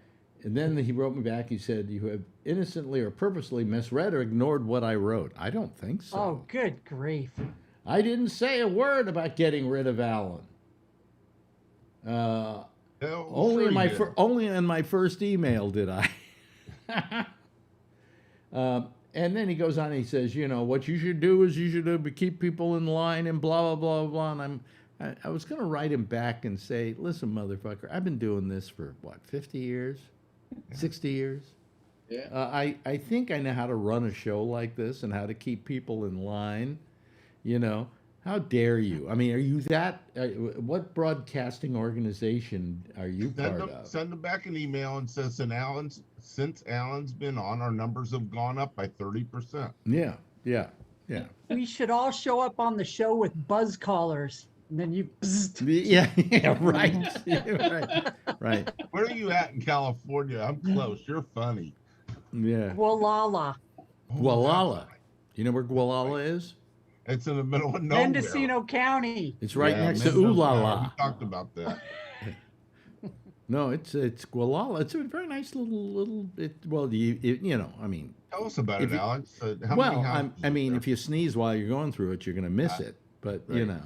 then he wrote me back. He said, you have innocently or purposely misread or ignored what I wrote. I don't think so. Oh, good grief. I didn't say a word about getting rid of Alan. Only in my first email did I. And then he goes on and he says, you know, what you should do is you should keep people in line and blah, blah, blah, blah. And I was going to write him back and say, listen, motherfucker, I've been doing this for, 50 years? 60 years? Yeah. I think I know how to run a show like this and how to keep people in line, you know. How dare you? I mean, are you that? What broadcasting organization are you part of? Send him back an email and says, since Alan's been on, our numbers have gone up by 30%. Yeah. We should all show up on the show with buzz collars. And then you. Yeah, right. Right. Where are you at in California? I'm close. You're funny. Yeah. Gualala. Gualala. You know where Gualala is? It's in the middle of nowhere. Mendocino County. It's right next to Oolala. We talked about that. No, it's Gualala. It's a very nice little. You know, I mean. Tell us about it, Alex. I mean, if you sneeze while you're going through it, you're going to miss it. But you know,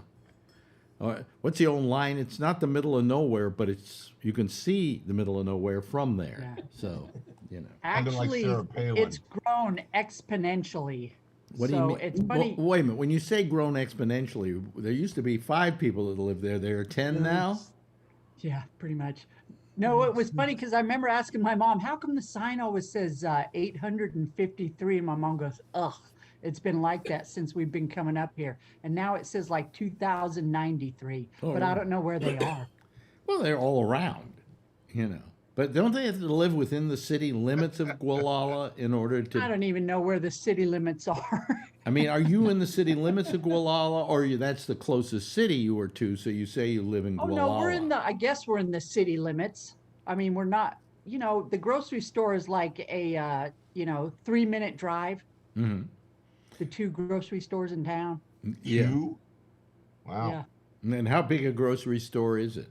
what's the old line? It's not the middle of nowhere, but you can see the middle of nowhere from there. Yeah. So, you know. Actually, it's grown exponentially. What do you mean? It's funny. Well, wait a minute. When you say grown exponentially, there used to be 5 people that lived there. There are 10 now? Yeah, pretty much. No, it was funny because I remember asking my mom, how come the sign always says 853? And my mom goes, ugh, it's been like that since we've been coming up here. And now it says like 2093, but I don't know where they are. Well, they're all around, you know. But don't they have to live within the city limits of Gualala in order to... I don't even know where the city limits are. I mean, are you in the city limits of Gualala, or that's the closest city you were to, so you say you live in Gualala? Oh, no, I guess we're in the city limits. I mean, we're not, you know, the grocery store is like a, 3-minute drive. Mm-hmm. The 2 grocery stores in town. Yeah. 2? Wow. Yeah. And how big a grocery store is it?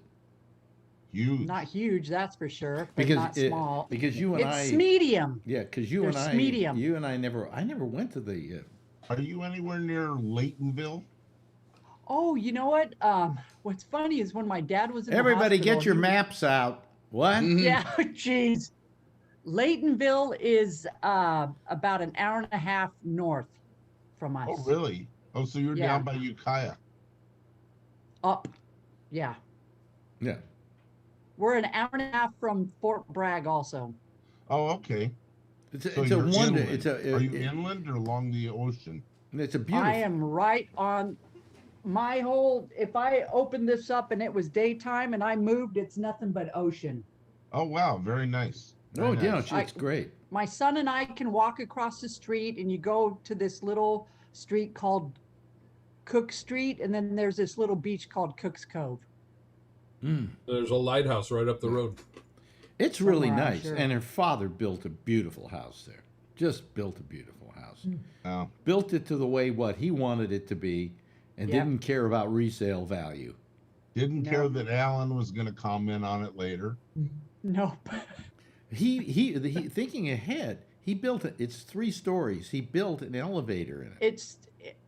Huge. Not huge, that's for sure, but not small. Because you and it's medium. Yeah, because you and I never went to the... Are you anywhere near Laytonville? Oh, you know what? What's funny is when my dad was in the Everybody, hospital, get your he was- maps out. What? Yeah, jeez. Laytonville is about an hour and a half north from us. Oh, really? Oh, so you're Yeah. down by Ukiah. Up. Yeah. Yeah. We're an hour and a half from Fort Bragg also. Oh, okay. It's So a you're wonder. inland. It's a. Are you inland or along the ocean? It's a beautiful. I am right on my whole, if I opened this up and it was daytime and I moved, it's nothing but ocean. Oh, wow. Very nice. Oh, Very yeah, nice. it's great. My son and I can walk across the street and you go to this little street called Cook Street, and then there's this little beach called Cook's Cove. There's a lighthouse right up the road. It's really Somewhere, I'm nice. sure. And her father built a beautiful house there. Just built a beautiful house. Oh. Built it to the way what he wanted it to be, and Yep. didn't care about resale value. Didn't No. care that Alan was going to comment on it later. Nope. He thinking ahead. He built it. It's 3 stories. He built an elevator in it.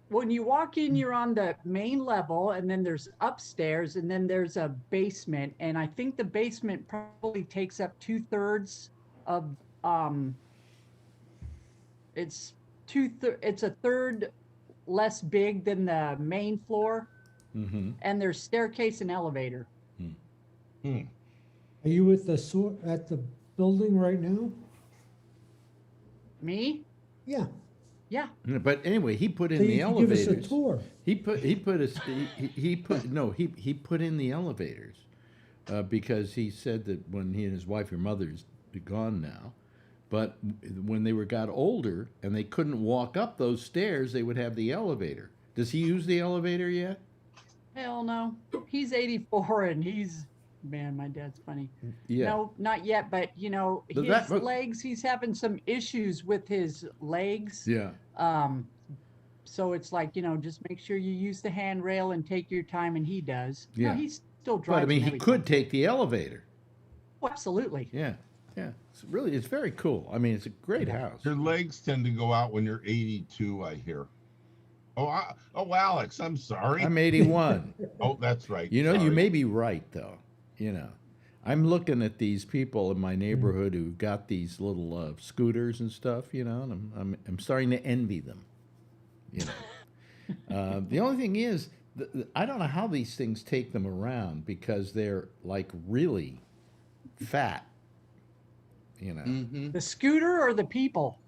When you walk in, you're on the main level, and then there's upstairs, and then there's a basement. And I think the basement probably takes up 2/3 of it's a third less big than the main floor, Mm-hmm. and there's staircase and elevator. Hmm. Are you at the building right now? Me? Yeah. Yeah. But anyway, he put in So the you can give us elevators. a tour. He put in the elevators because he said that when he and his wife, your mother's gone now, but when they got older and they couldn't walk up those stairs, they would have the elevator. Does he use the elevator yet? Hell no. He's 84 and man, my dad's funny. Yeah. No, not yet, but But his legs, he's having some issues with his legs. Yeah. So it's like, just make sure you use the handrail and take your time, and he does. Yeah. No, he's still But driving. I mean, he could take the elevator. Oh, absolutely. Yeah. Yeah. It's very cool. I mean, it's a great house. Your legs tend to go out when you're 82, I hear. Oh, Alex, I'm sorry. I'm 81. Oh, that's right. You Sorry. may be right, though. I'm looking at these people in my neighborhood who got these little scooters and stuff, and I'm starting to envy them. The only thing is, I don't know how these things take them around because they're like really fat. The scooter or the people?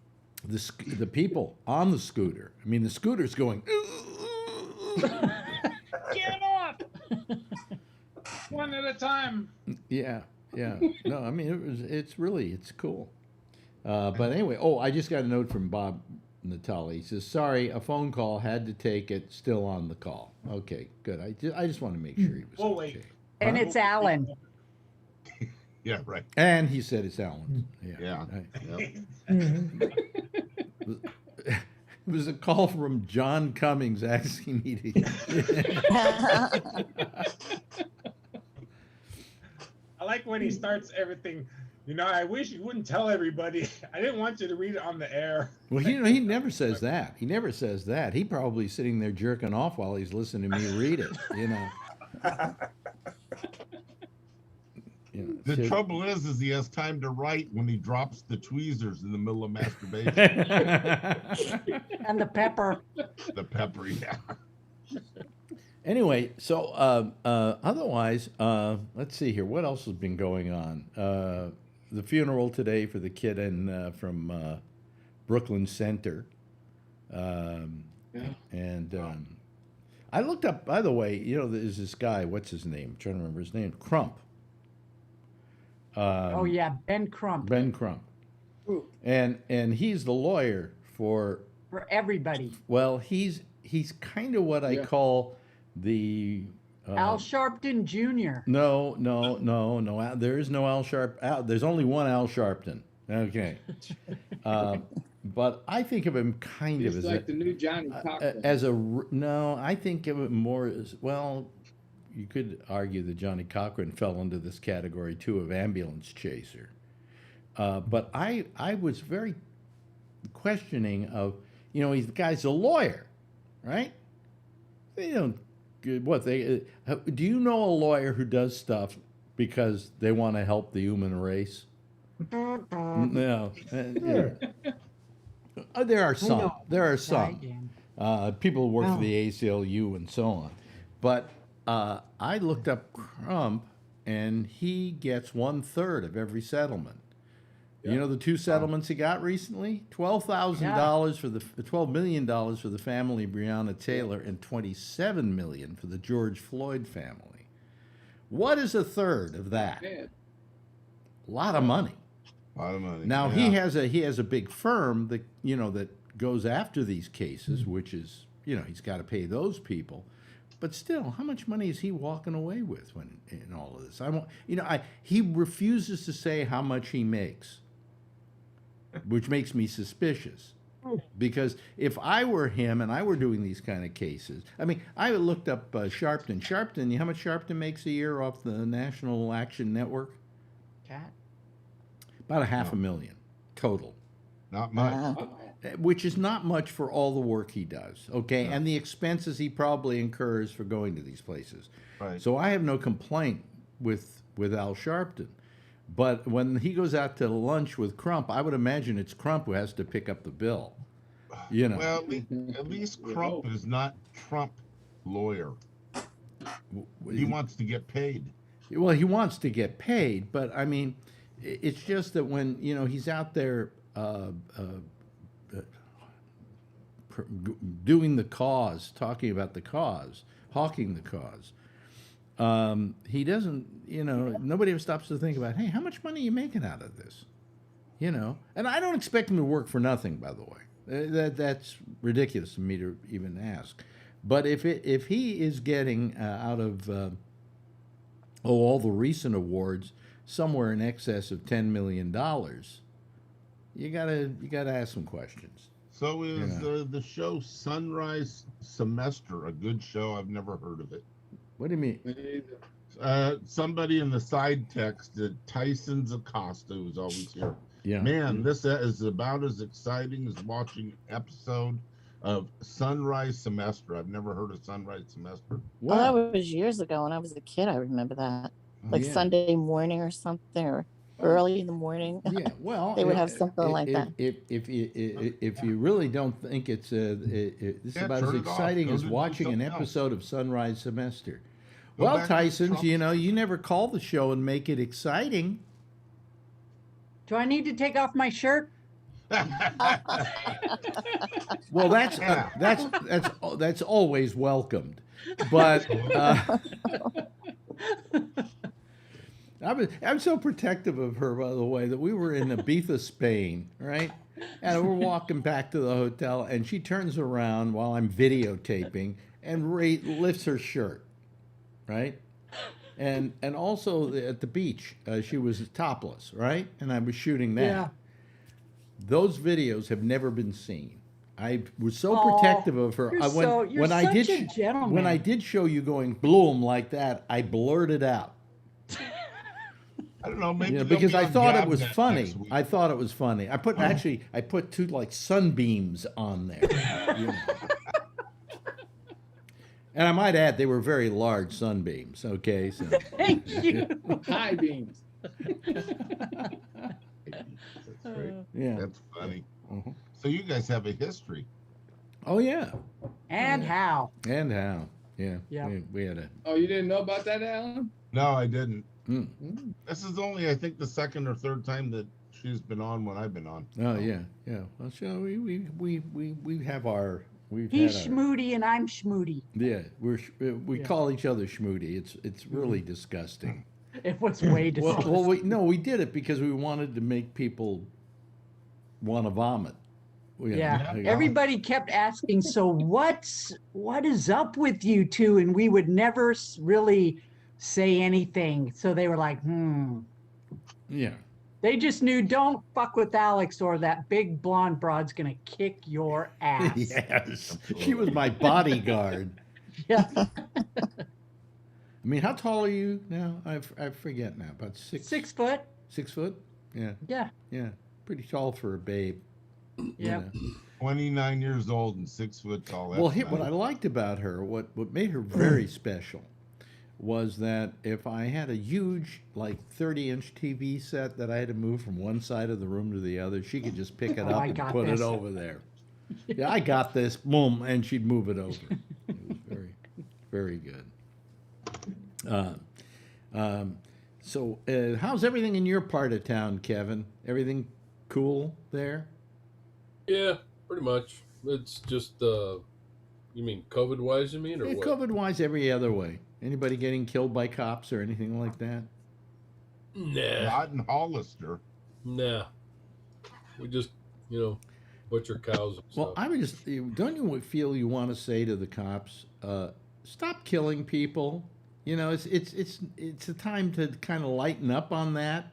The people on the scooter. I mean, the scooter's going. Get off! One at a time. Yeah. No, I mean it's cool. But anyway, I just got a note from Bob Natali. He says, "Sorry, a phone call, had to take it. Still on the call." Okay, good. I just want to make sure he was. We'll wait. And it's Alan. Yeah, right. And he said it's Alan. Yeah. Right. Yep. It was a call from John Cummings asking me to. I like when he starts everything. I wish you wouldn't tell everybody. I didn't want you to read it on the air. Well, he never says that. He never says that. He probably sitting there jerking off while he's listening to me read it. The trouble is he has time to write when he drops the tweezers in the middle of masturbation. And the pepper. The pepper, yeah. Anyway, so otherwise, let's see here. What else has been going on? The funeral today for the kid from Brooklyn Center. And I looked up, by the way, there's this guy, what's his name? I'm trying to remember his name. Crump. Oh, yeah, Ben Crump. Ben Crump. And he's the lawyer for everybody. Well, he's kind of what I call the Al Sharpton Jr. No. There is no Al Sharp. There's only one Al Sharpton. Okay. But I think of him kind of He's as like the new Johnny Cochran. No, I think of it more as, well, you could argue that Johnny Cochran fell into this category too of ambulance chaser. But I was very questioning of, the guy's a lawyer, right? They don't what they do you know a lawyer who does stuff because they want to help the human race? No. Sure. There are some. know. There are I some. am. People who work Oh. for the ACLU and so on. But I looked up Crump, and he gets 1/3 of every settlement. You know the two settlements he got recently? $12,000 for the $12 million for the family of Breonna Taylor and $27 million for the George Floyd family. What is 1/3 of that? Man, A lot of money. A lot of money. Now Yeah. he has a big firm that that goes after these cases, which is he's got to pay those people. But still, how much money is he walking away with when in all of this? He refuses to say how much he makes, which makes me suspicious. Because if I were him and I were doing these kind of cases, I mean, I looked up Sharpton. Sharpton, how much Sharpton makes a year off the National Action Network? Cat. About $500,000 total. Not much. Wow. Which is not much for all the work he does, okay? And the expenses he probably incurs for going to these places. Right. So I have no complaint with Al Sharpton. But when he goes out to lunch with Crump, I would imagine it's Crump who has to pick up the bill. Well, at least Crump is not Trump lawyer. He wants to get paid. Well, he wants to get paid, but I mean, it's just that when he's out there doing the cause, talking about the cause, hawking the cause, he doesn't. Nobody ever stops to think about, hey, how much money are you making out of this? And I don't expect him to work for nothing, by the way. That's ridiculous to me to even ask. But if he is getting out of all the recent awards somewhere in excess of $10 million, you gotta ask some questions. So is the show Sunrise Semester a good show? I've never heard of it. What do you mean? Somebody in the side text, Tyson's Acosta, who's always here. Yeah. Man, this is about as exciting as watching an episode of Sunrise Semester. I've never heard of Sunrise Semester. Well, that was years ago when I was a kid. I remember that. Like Sunday morning or something, or early in the morning. Yeah, well, they would have something like that. If you really don't think it's about as exciting as watching an episode of Sunrise Semester. Well, Tyson's, you never call the show and make it exciting. Do I need to take off my shirt? Well, that's always welcomed, but I'm so protective of her, by the way, that we were in Ibiza, Spain, right? And we're walking back to the hotel, and she turns around while I'm videotaping and lifts her shirt, right? And also at the beach, she was topless, right? And I was shooting that. Yeah. Those videos have never been seen. I was so protective of her. You're such a gentleman. When I did show you going bloom like that, I blurted out. I don't know, maybe because I thought it was funny. I thought it was funny. I put two like sunbeams on there. And I might add, they were very large sunbeams. Okay, so thank you. High beams. That's great. Yeah, that's funny. So you guys have a history. Oh yeah. And how? And how? Yeah. Yeah. We had a. Oh, you didn't know about that, Alan? No, I didn't. Mm. This is only, I think, the second or third time that she's been on when I've been on. Oh yeah, yeah. Well, so we have our. He's schmoody and I'm schmoody. Yeah, we call each other schmoody. It's really disgusting. It was way disgusting. Well, we did it because we wanted to make people want to vomit. Yeah. Everybody kept asking, so what is up with you two? And we would never really say anything. So they were like, Yeah. They just knew, don't fuck with Alex or that big blonde broad's going to kick your ass. Yes. She was my bodyguard. Yeah. I mean, how tall are you now? I forget now. About 6 foot. 6 foot? Yeah. Yeah. Yeah. Pretty tall for a babe. Yeah. 29 years old and 6 foot tall. Well, That's what I nice. liked about her, what made her very special, was that if I had a huge, like 30-inch TV set that I had to move from one side of the room to the other, she could just pick it Oh, up I and got put it this. over there. Yeah, I got this, boom, and she'd move it over. It was very, very good. So, how's everything in your part of town, Kevin? Everything cool there? Yeah, pretty much. It's just you mean COVID wise? You mean or Yeah, what? COVID-wise, every other way. Anybody getting killed by cops or anything like that? Nah, Not in Hollister. nah. We just butcher cows and Well, stuff. I would just, don't you feel you want to say to the cops, stop killing people? You know, it's a time to kind of lighten up on that.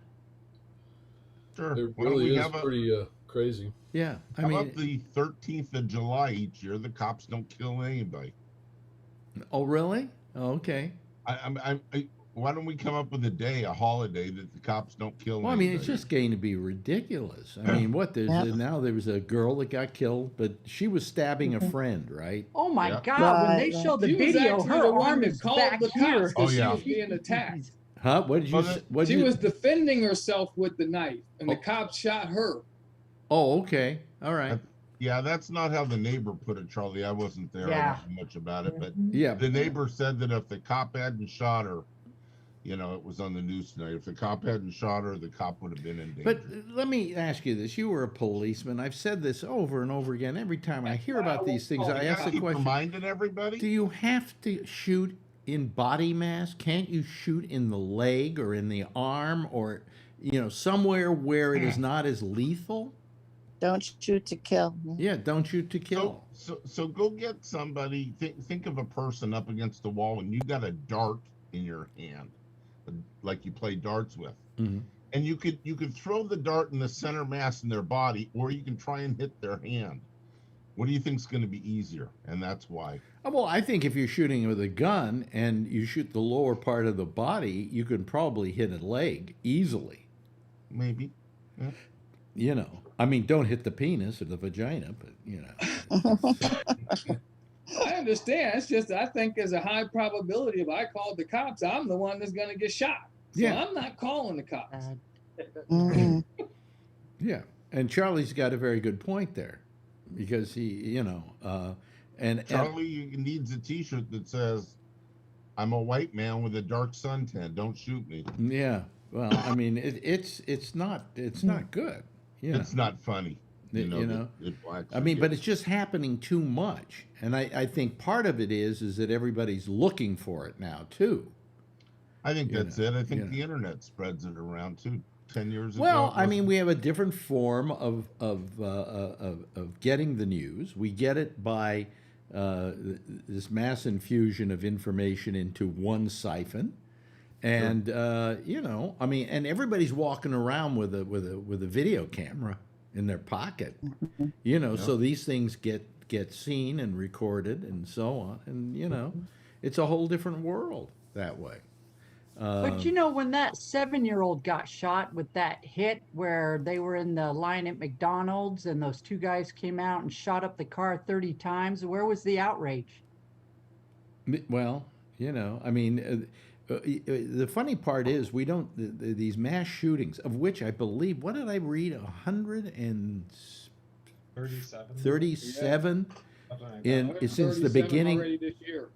Sure. It Why don't really we is have a, pretty crazy. Yeah, I how mean, about the 13th of July each year? The cops don't kill anybody. oh really? Oh, okay. Why don't we come up with a day, a holiday that the cops don't kill Well, I mean, it's anybody? just going to be ridiculous. I mean, what there's Yep. now there was a girl that got killed, but she was stabbing a friend, right? Oh my Yeah. God! When they Right, showed the She was video, actually her the one arm that is called back the here. cops Oh, that she yeah. was being attacked. Huh? What did you? Well, say? What did She you? was defending herself with the knife, and the Oh. cops shot her. Oh, okay. All right. Yeah, that's not how the neighbor put it, Charlie. I wasn't there. Yeah. I don't know much about it, but Yeah. the neighbor said that if the cop hadn't shot her, it was on the news tonight. If the cop hadn't shot her, the cop would have been in danger. But let me ask you this: you were a policeman. I've said this over and over again. Every time I hear about these things, I ask the Keep question: reminding everybody. do you have to shoot in body mass? Can't you shoot in the leg or in the arm or somewhere where it is not as lethal? don't shoot to kill. Yeah, don't shoot to kill. So go get somebody. Think of a person up against the wall, and you got a dart in your hand, like you play darts with, Mhm. and you could throw the dart in the center mass in their body, or you can try and hit their hand. What do you think is going to be easier? And that's why. Well, I think if you're shooting with a gun and you shoot the lower part of the body, you can probably hit a leg easily. Maybe. Yeah. I mean, don't hit the penis or the vagina, but I understand. It's just I think there's a high probability if I called the cops, I'm the one that's going to get shot. So Yeah. I'm not calling the cops. Mhm. Yeah. And Charlie's got a very good point there, because he, and Charlie needs a T-shirt that says, "I'm a white man with a dark suntan. Don't shoot me." yeah. Well, I mean, it's not good. It's not funny. You know? that blacks I are mean, but gay. it's just happening too much, and I think part of it is that everybody's looking for it now too. I think that's it. I think yeah. the internet spreads it around too. 10 years ago. Well, it I mean, wasn't. we have a different form of getting the news. We get it by this mass infusion of information into one siphon, and I mean, and everybody's walking around with a video camera in their pocket, so these things get seen and recorded and so on, and it's a whole different world that way. But when that 7-year-old got shot with that hit where they were in the line at McDonald's and those two guys came out and shot up the car 30 times, where was the outrage? Well, I mean, the funny part is we don't these mass shootings, of which I believe, what did I read, 137 since the beginning, already this year.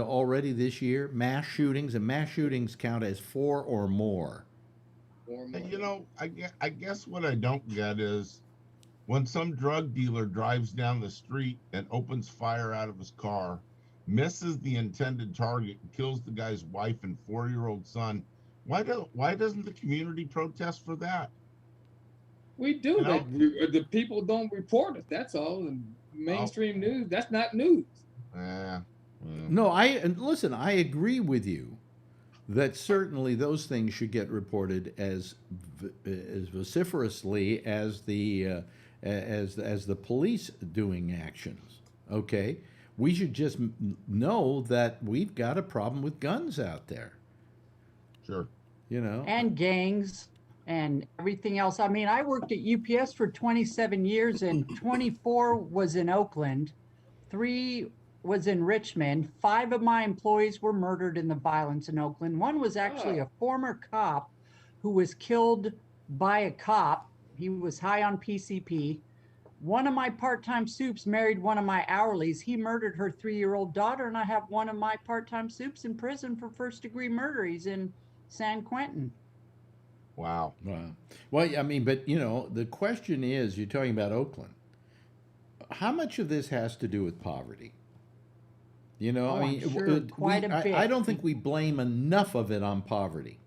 already this year, mass shootings, and mass shootings count as 4 or more. I guess what I don't get is when some drug dealer drives down the street and opens fire out of his car, misses the intended target, and kills the guy's wife and 4-year-old son. Why doesn't the community protest for that? We do. The people don't report it. That's all. And mainstream news, that's not news. No, listen, I agree with you that certainly those things should get reported as vociferously as the police doing actions. Okay, we should just know that we've got a problem with guns out there. Sure. And gangs. and everything else. I mean, I worked at UPS for 27 years, and 24 was in Oakland, 3 was in Richmond. 5 of my employees were murdered in the violence in Oakland. One was actually a former cop who was killed by a cop. He was high on PCP. One of my part-time soups married one of my hourlies. He murdered her 3-year-old daughter, and I have one of my part-time soups in prison for first-degree murder. He's in San Quentin. Wow. Wow. Well, I mean, but the question is, you're talking about Oakland. How much of this has to do with poverty? I mean, I'm sure quite a bit. I don't think we blame enough of it on poverty.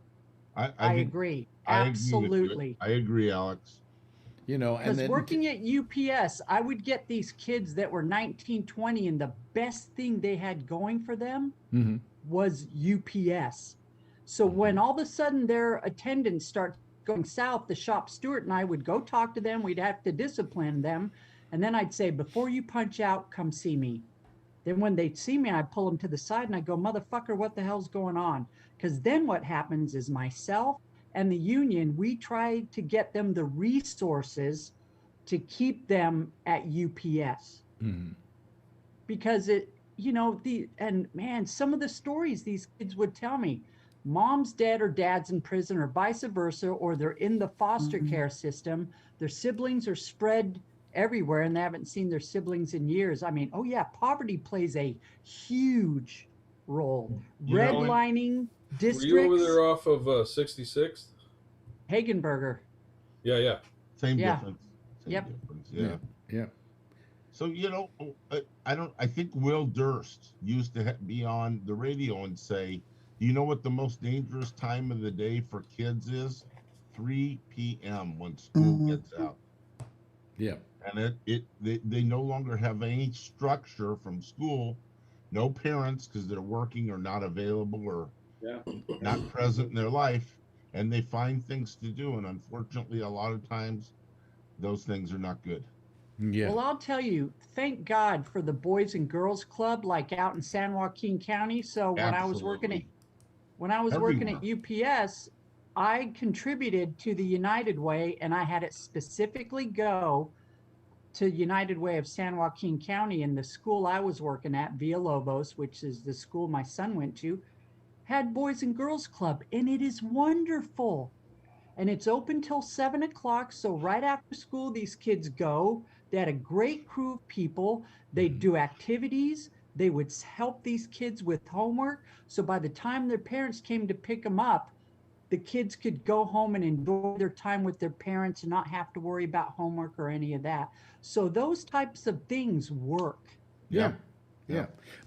I agree. Absolutely. I agree, Alex. Because working at UPS, I would get these kids that were 19, 20, and the best thing they had going for them was UPS. So when all of a sudden their attendance starts going south, the shop steward and I would go talk to them. We'd have to discipline them. And then I'd say, before you punch out, come see me. Then when they'd see me, I'd pull them to the side and I'd go, motherfucker, what the hell's going on? Because then what happens is myself and the union, we try to get them the resources to keep them at UPS. Because some of the stories these kids would tell me, mom's dead or dad's in prison or vice versa, or they're in the foster care system. Their siblings are spread everywhere and they haven't seen their siblings in years. I mean, poverty plays a huge role. Redlining districts. Were you over there off of 66th? Hagenberger. Yeah. Same difference. Yep. Difference. Yeah. So I think Will Durst used to be on the radio and say, do you know what the most dangerous time of the day for kids is? 3 p.m. when school gets out. Yeah. And they no longer have any structure from school, no parents because they're working or not available or not present in their life, and they find things to do. And unfortunately, a lot of times, those things are not good. Yeah. Well, I'll tell you, thank God for the Boys and Girls Club, like out in San Joaquin County. So when I was working at UPS, I contributed to the United Way, and I had it specifically go to United Way of San Joaquin County. And the school I was working at, Villalobos, which is the school my son went to, had Boys and Girls Club, and it is wonderful. And it's open till 7 o'clock. So right after school, these kids go. They had a great crew of people. They do activities. They would help these kids with homework. So by the time their parents came to pick them up, the kids could go home and enjoy their time with their parents and not have to worry about homework or any of that. So those types of things work. Yeah.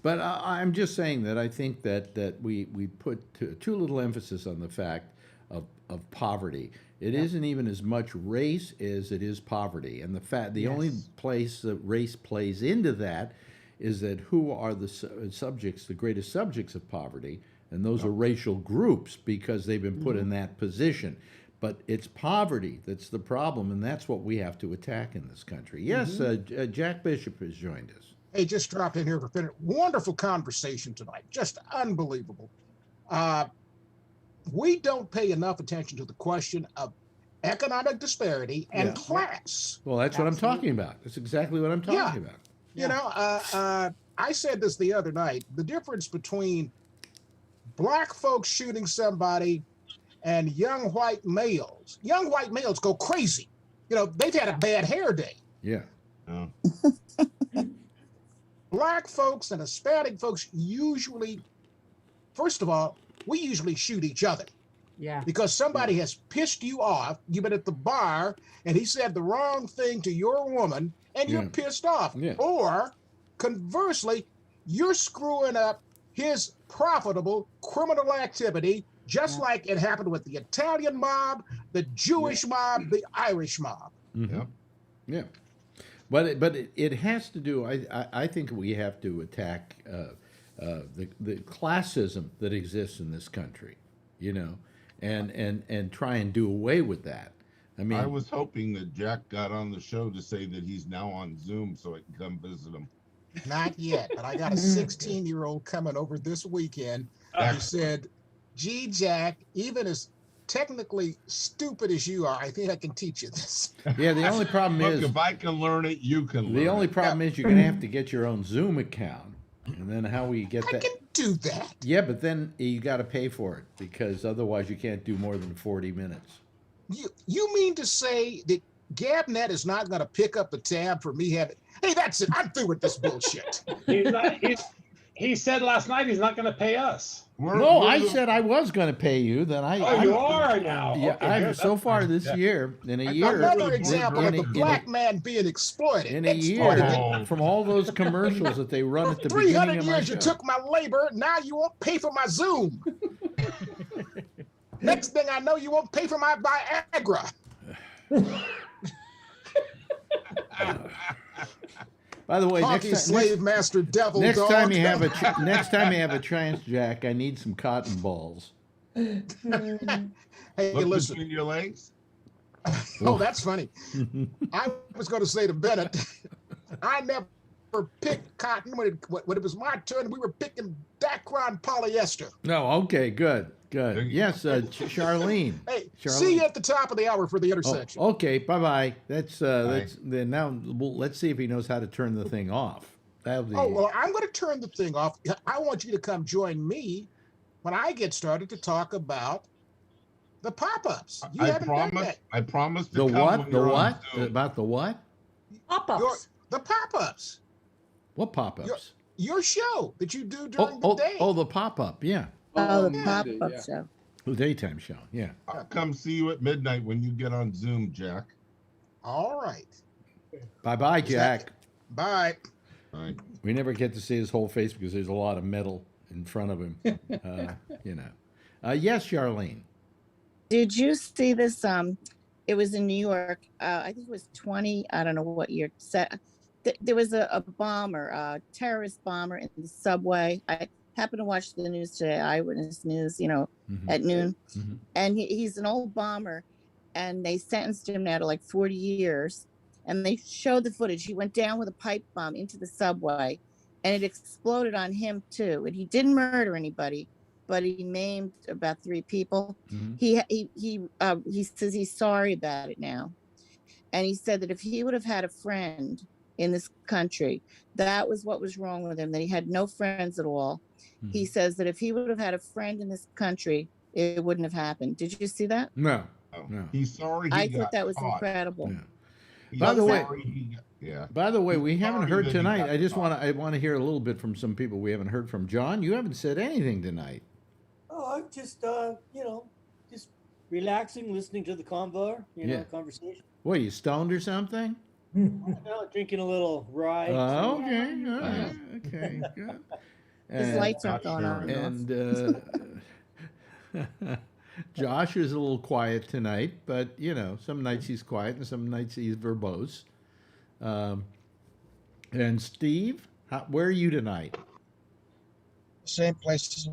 But I'm just saying that I think that we put too little emphasis on the fact of poverty. It isn't even as much race as it is poverty. And the only place that race plays into that is that who are the subjects, the greatest subjects of poverty, and those are racial groups because they've been put in that position. But it's poverty that's the problem, and that's what we have to attack in this country. Yes, Jack Bishop has joined us. Hey, just dropped in here for finish. Wonderful conversation tonight. Just unbelievable. We don't pay enough attention to the question of economic disparity and class. Well, that's what I'm talking about. That's exactly what I'm talking about. You know, I said this the other night. The difference between black folks shooting somebody and young white males. Young white males go crazy. You know, they've had a bad hair day. Yeah. Black folks and Hispanic folks usually, first of all, we usually shoot each other. Yeah. Because somebody has pissed you off. You've been at the bar and he said the wrong thing to your woman and you're pissed off. Yeah. Or conversely, you're screwing up his profitable criminal activity, just like it happened with the Italian mob, the Jewish mob, the Irish mob. Yeah. But it has to do, I think we have to attack the classism that exists in this country, you know, and try and do away with that. I mean, I was hoping that Jack got on the show to say that he's now on Zoom so I can come visit him. Not yet, but I got a 16-year-old coming over this weekend who said, gee, Jack, even as technically stupid as you are, I think I can teach you this. Yeah, the only problem Look, is if I can learn it, you can learn the only it. problem is you're gonna have to get your own Zoom account, and then how we get I that? can do that. Yeah, but then you got to pay for it because otherwise you can't do more than 40 minutes. You mean to say that GabNet is not going to pick up the tab for me having? Hey, that's it. I'm through with this bullshit. He said last night he's not going to pay us. I said I was going to pay you. Then you are now. Yeah, Okay, so far this year, in a year, another example of the black man being exploited. In a year, from all those commercials that they run at the beginning of my 300 years show. you took my labor. Now you won't pay for my Zoom. Next thing I know, you won't pay for my Viagra. By the way, master devil. Next dog. time you have a trans jack, I need some cotton balls. Hey, Look listen. between your legs. Oh, that's funny. I was going to say to Bennett, I never picked cotton when it was my turn. We were picking Dacron polyester. No, okay, good. Yes, Charlene. Hey, Charlene. see you at the top of the hour for the intersection. Oh, okay, bye. That's then now. Let's see if he knows how to turn the thing off. That'll be. Oh, well, I'm going to turn the thing off. I want you to come join me when I get started to talk about the pop-ups. You haven't done that. I promise to The come what? when The you're on what? Zoom. About the what? Pop-ups. The pop-ups. What pop-ups? Your show that you do during the day. Oh, the pop-up. Yeah. Oh, the pop-up show. The daytime show. Yeah. I'll come see you at midnight when you get on Zoom, Jack. All right. Bye, Jack. Bye. Bye. We never get to see his whole face because there's a lot of metal in front of him. Yes, Charlene. Did you see this? It was in New York. I think it was 20. I don't know what year. There was a bomber, a terrorist bomber in the subway. I happened to watch the news today, Eyewitness News, at noon. Mm-hmm. And he's an old bomber, and they sentenced him now to like 40 years. And they showed the footage. He went down with a pipe bomb into the subway, and it exploded on him too. And he didn't murder anybody, but he maimed about 3 people. Mm-hmm. He says he's sorry about it now, and he said that if he would have had a friend in this country, that was what was wrong with him. That he had no friends at all. Mm-hmm. He says that if he would have had a friend in this country, it wouldn't have happened. Did you see that? No. He's sorry. I thought that was incredible. Yeah. By the way, we He's haven't sorry heard that he tonight. got I just caught. want to hear a little bit from some people we haven't heard from. John, you haven't said anything tonight. Oh, I'm just just relaxing, listening to the convo, conversation. What, you stoned or something? Drinking a little rye. Oh, okay. All right. Okay, good. His lights aren't going on. And Josh is a little quiet tonight, but some nights he's quiet and some nights he's verbose. And Steve, where are you tonight? Same place.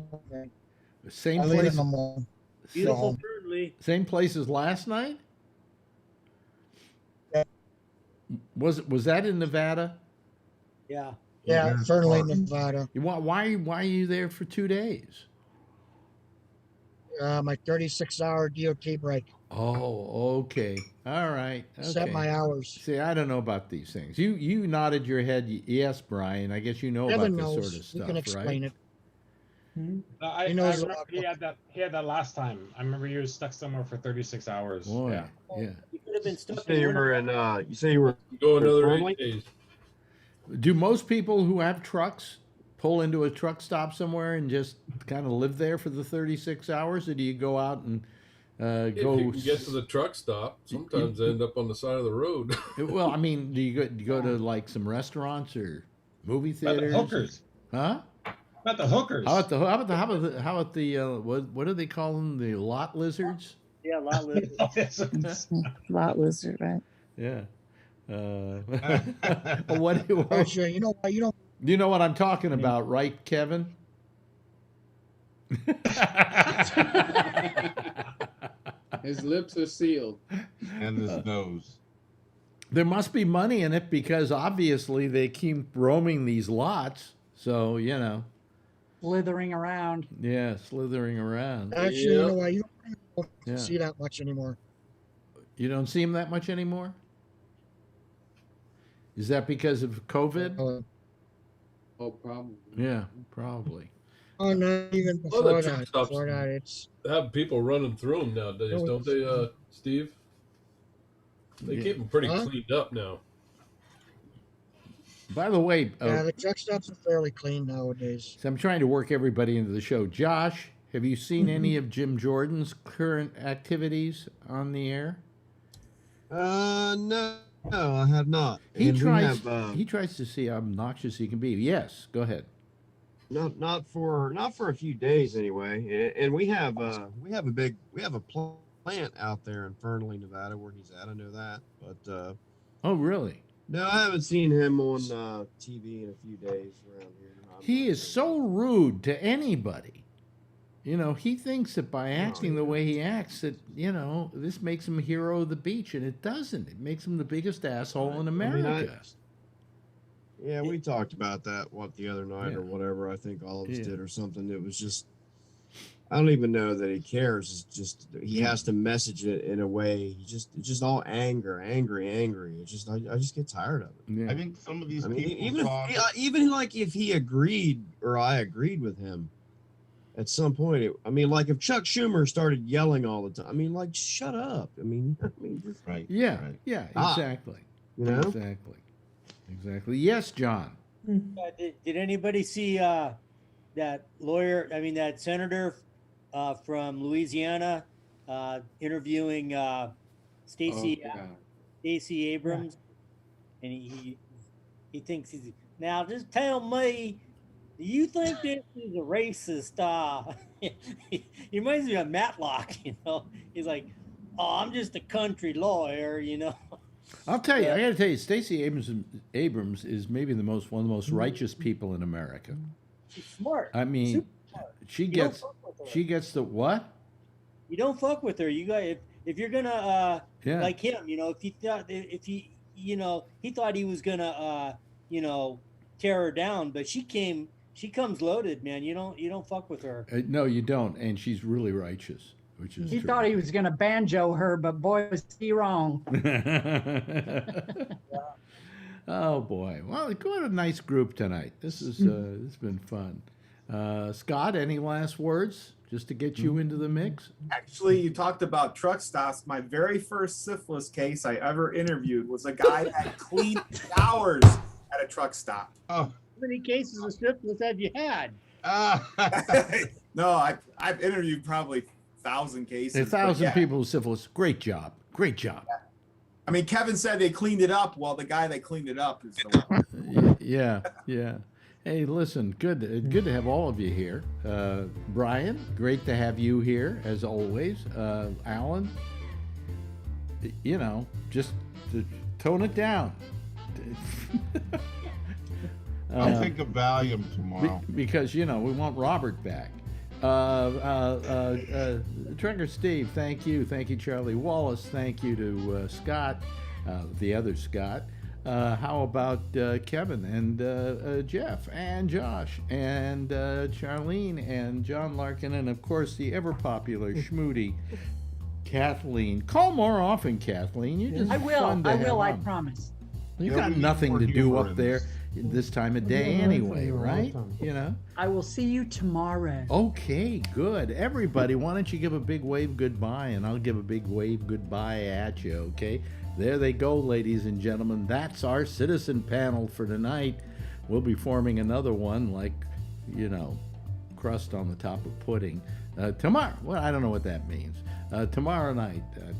Same place. Beautiful Burnley. Same place as last night. Yeah. Was that in Nevada? Yeah. Yeah, Fernley, Nevada. Why are you there for 2 days? My 36-hour DOT break. Oh, okay. All right. Okay. Set my hours. See, I don't know about these things. You nodded your head. Yes, Brian. I guess you know about this sort of stuff, you can explain right? it. I remember he had that last time. I remember he was stuck somewhere for 36 hours. Boy, yeah. You could have been stuck. You say you were Go another 8 days. Do most people who have trucks pull into a truck stop somewhere and just kind of live there for the 36 hours, or do you go out and If you can get to the truck stop, sometimes they end up on the side of the road. Well, I mean, do you go to like some restaurants or movie theaters? About the hookers. Huh? About the hookers. How about the what do they call them? The lot lizards? Yeah, lot lizards. Lot lizard, right? Yeah. Sure, you know what? You know what I'm talking about, right, Kevin? His lips are sealed. And his nose. There must be money in it because obviously they keep roaming these lots. So, Slithering around. Yeah, slithering around. Actually, you know what? You don't Yeah. see that much anymore. You don't see him that much anymore? Is that because of COVID? Oh, probably. Yeah, probably. Oh, not even Well, the before truck that. stops Before that, it's have people running through them nowadays, don't they, Steve? They keep them pretty cleaned up now. By the way, yeah, the truck stops are fairly clean nowadays. so I'm trying to work everybody into the show. Josh, have you seen any of Jim Jordan's current activities on the air? No, I have not. He And tries. we have, He tries to see how obnoxious he can be. Yes, go ahead. not for a few days anyway. And we have a plant out there in Fernley, Nevada, where he's at. I know that, but Oh, really? no, I haven't seen him on TV in a few days around here. He is so rude to anybody. You know, he thinks that by acting the way he acts, that, you know, this makes him a hero of the beach, and it doesn't. It makes him the biggest asshole in America. Yeah, we talked about that the other night or whatever. I think all of us did or something. It was just, I don't even know that he cares. It's just he has to message it in a way. It's just all angry. It's just I just get tired of it. I think some of these people even like if he agreed or I agreed with him at some point. Like if Chuck Schumer started yelling all the time. like shut up. Just right. Yeah, right. yeah, exactly. You know? Exactly. Yes, John. Did anybody see that lawyer? That senator from Louisiana interviewing Stacey Abrams, and he thinks he's now. Just tell me, do you think this is a racist? He reminds me of Matlock. He's like, oh, I'm just a country lawyer. I'll tell you, I got to tell you, Stacey Abrams is maybe one of the most righteous people in America. She's smart. Super smart. She gets the what? You don't fuck with her. You got if you're gonna like him, if he thought he was gonna tear her down, but she comes loaded, man. You don't fuck with her. No, you don't, and she's really righteous. Which is he true. thought he was going to banjo her, but boy, was he wrong. Oh boy! Well, what a nice group tonight. This is it's been fun. Scott, any last words just to get you into the mix? Actually, you talked about truck stops. My very first syphilis case I ever interviewed was a guy that cleaned showers at a truck stop. Oh, how many cases of syphilis have you had? No, I've interviewed probably 1,000 cases. 1,000 people with syphilis. Great job. Great job. Kevin said they cleaned it up. Well, the guy that cleaned it up is the one. Yeah. Hey, listen, good to have all of you here. Brian, great to have you here as always. Alan, just to tone it down. I'll take a Valium tomorrow. Because we want Robert back. Trigger Steve, thank you. Thank you, Charlie Wallace. Thank you to Scott, the other Scott. How about Kevin and Jeff and Josh and Charlene and John Larkin and, of course, the ever-popular Schmoody, Kathleen. Call more often, Kathleen. You're just I will, I on. promise. You've got nothing to do up there this time of day anyway, right? I will see you tomorrow. Okay, good. Everybody, why don't you give a big wave goodbye, and I'll give a big wave goodbye at you, okay? There they go, ladies and gentlemen. That's our citizen panel for tonight. We'll be forming another one like, crust on the top of pudding. Tomorrow, well, I don't know what that means. Tomorrow night at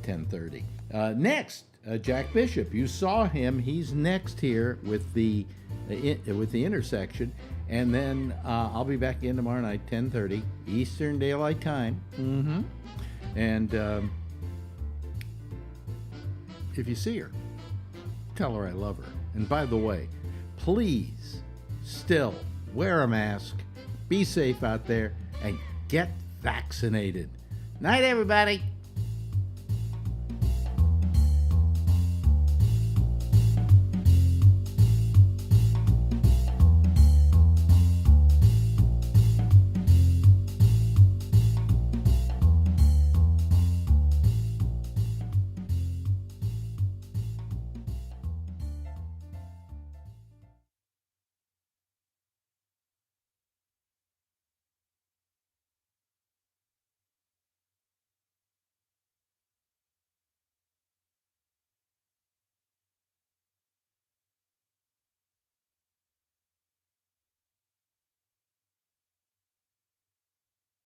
10:30. Next, Jack Bishop. You saw him. He's next here with the intersection, and then I'll be back in tomorrow night, 10:30 Eastern Daylight Time. And if you see her, tell her I love her. And by the way, please still wear a mask, be safe out there, and get vaccinated. Night, everybody.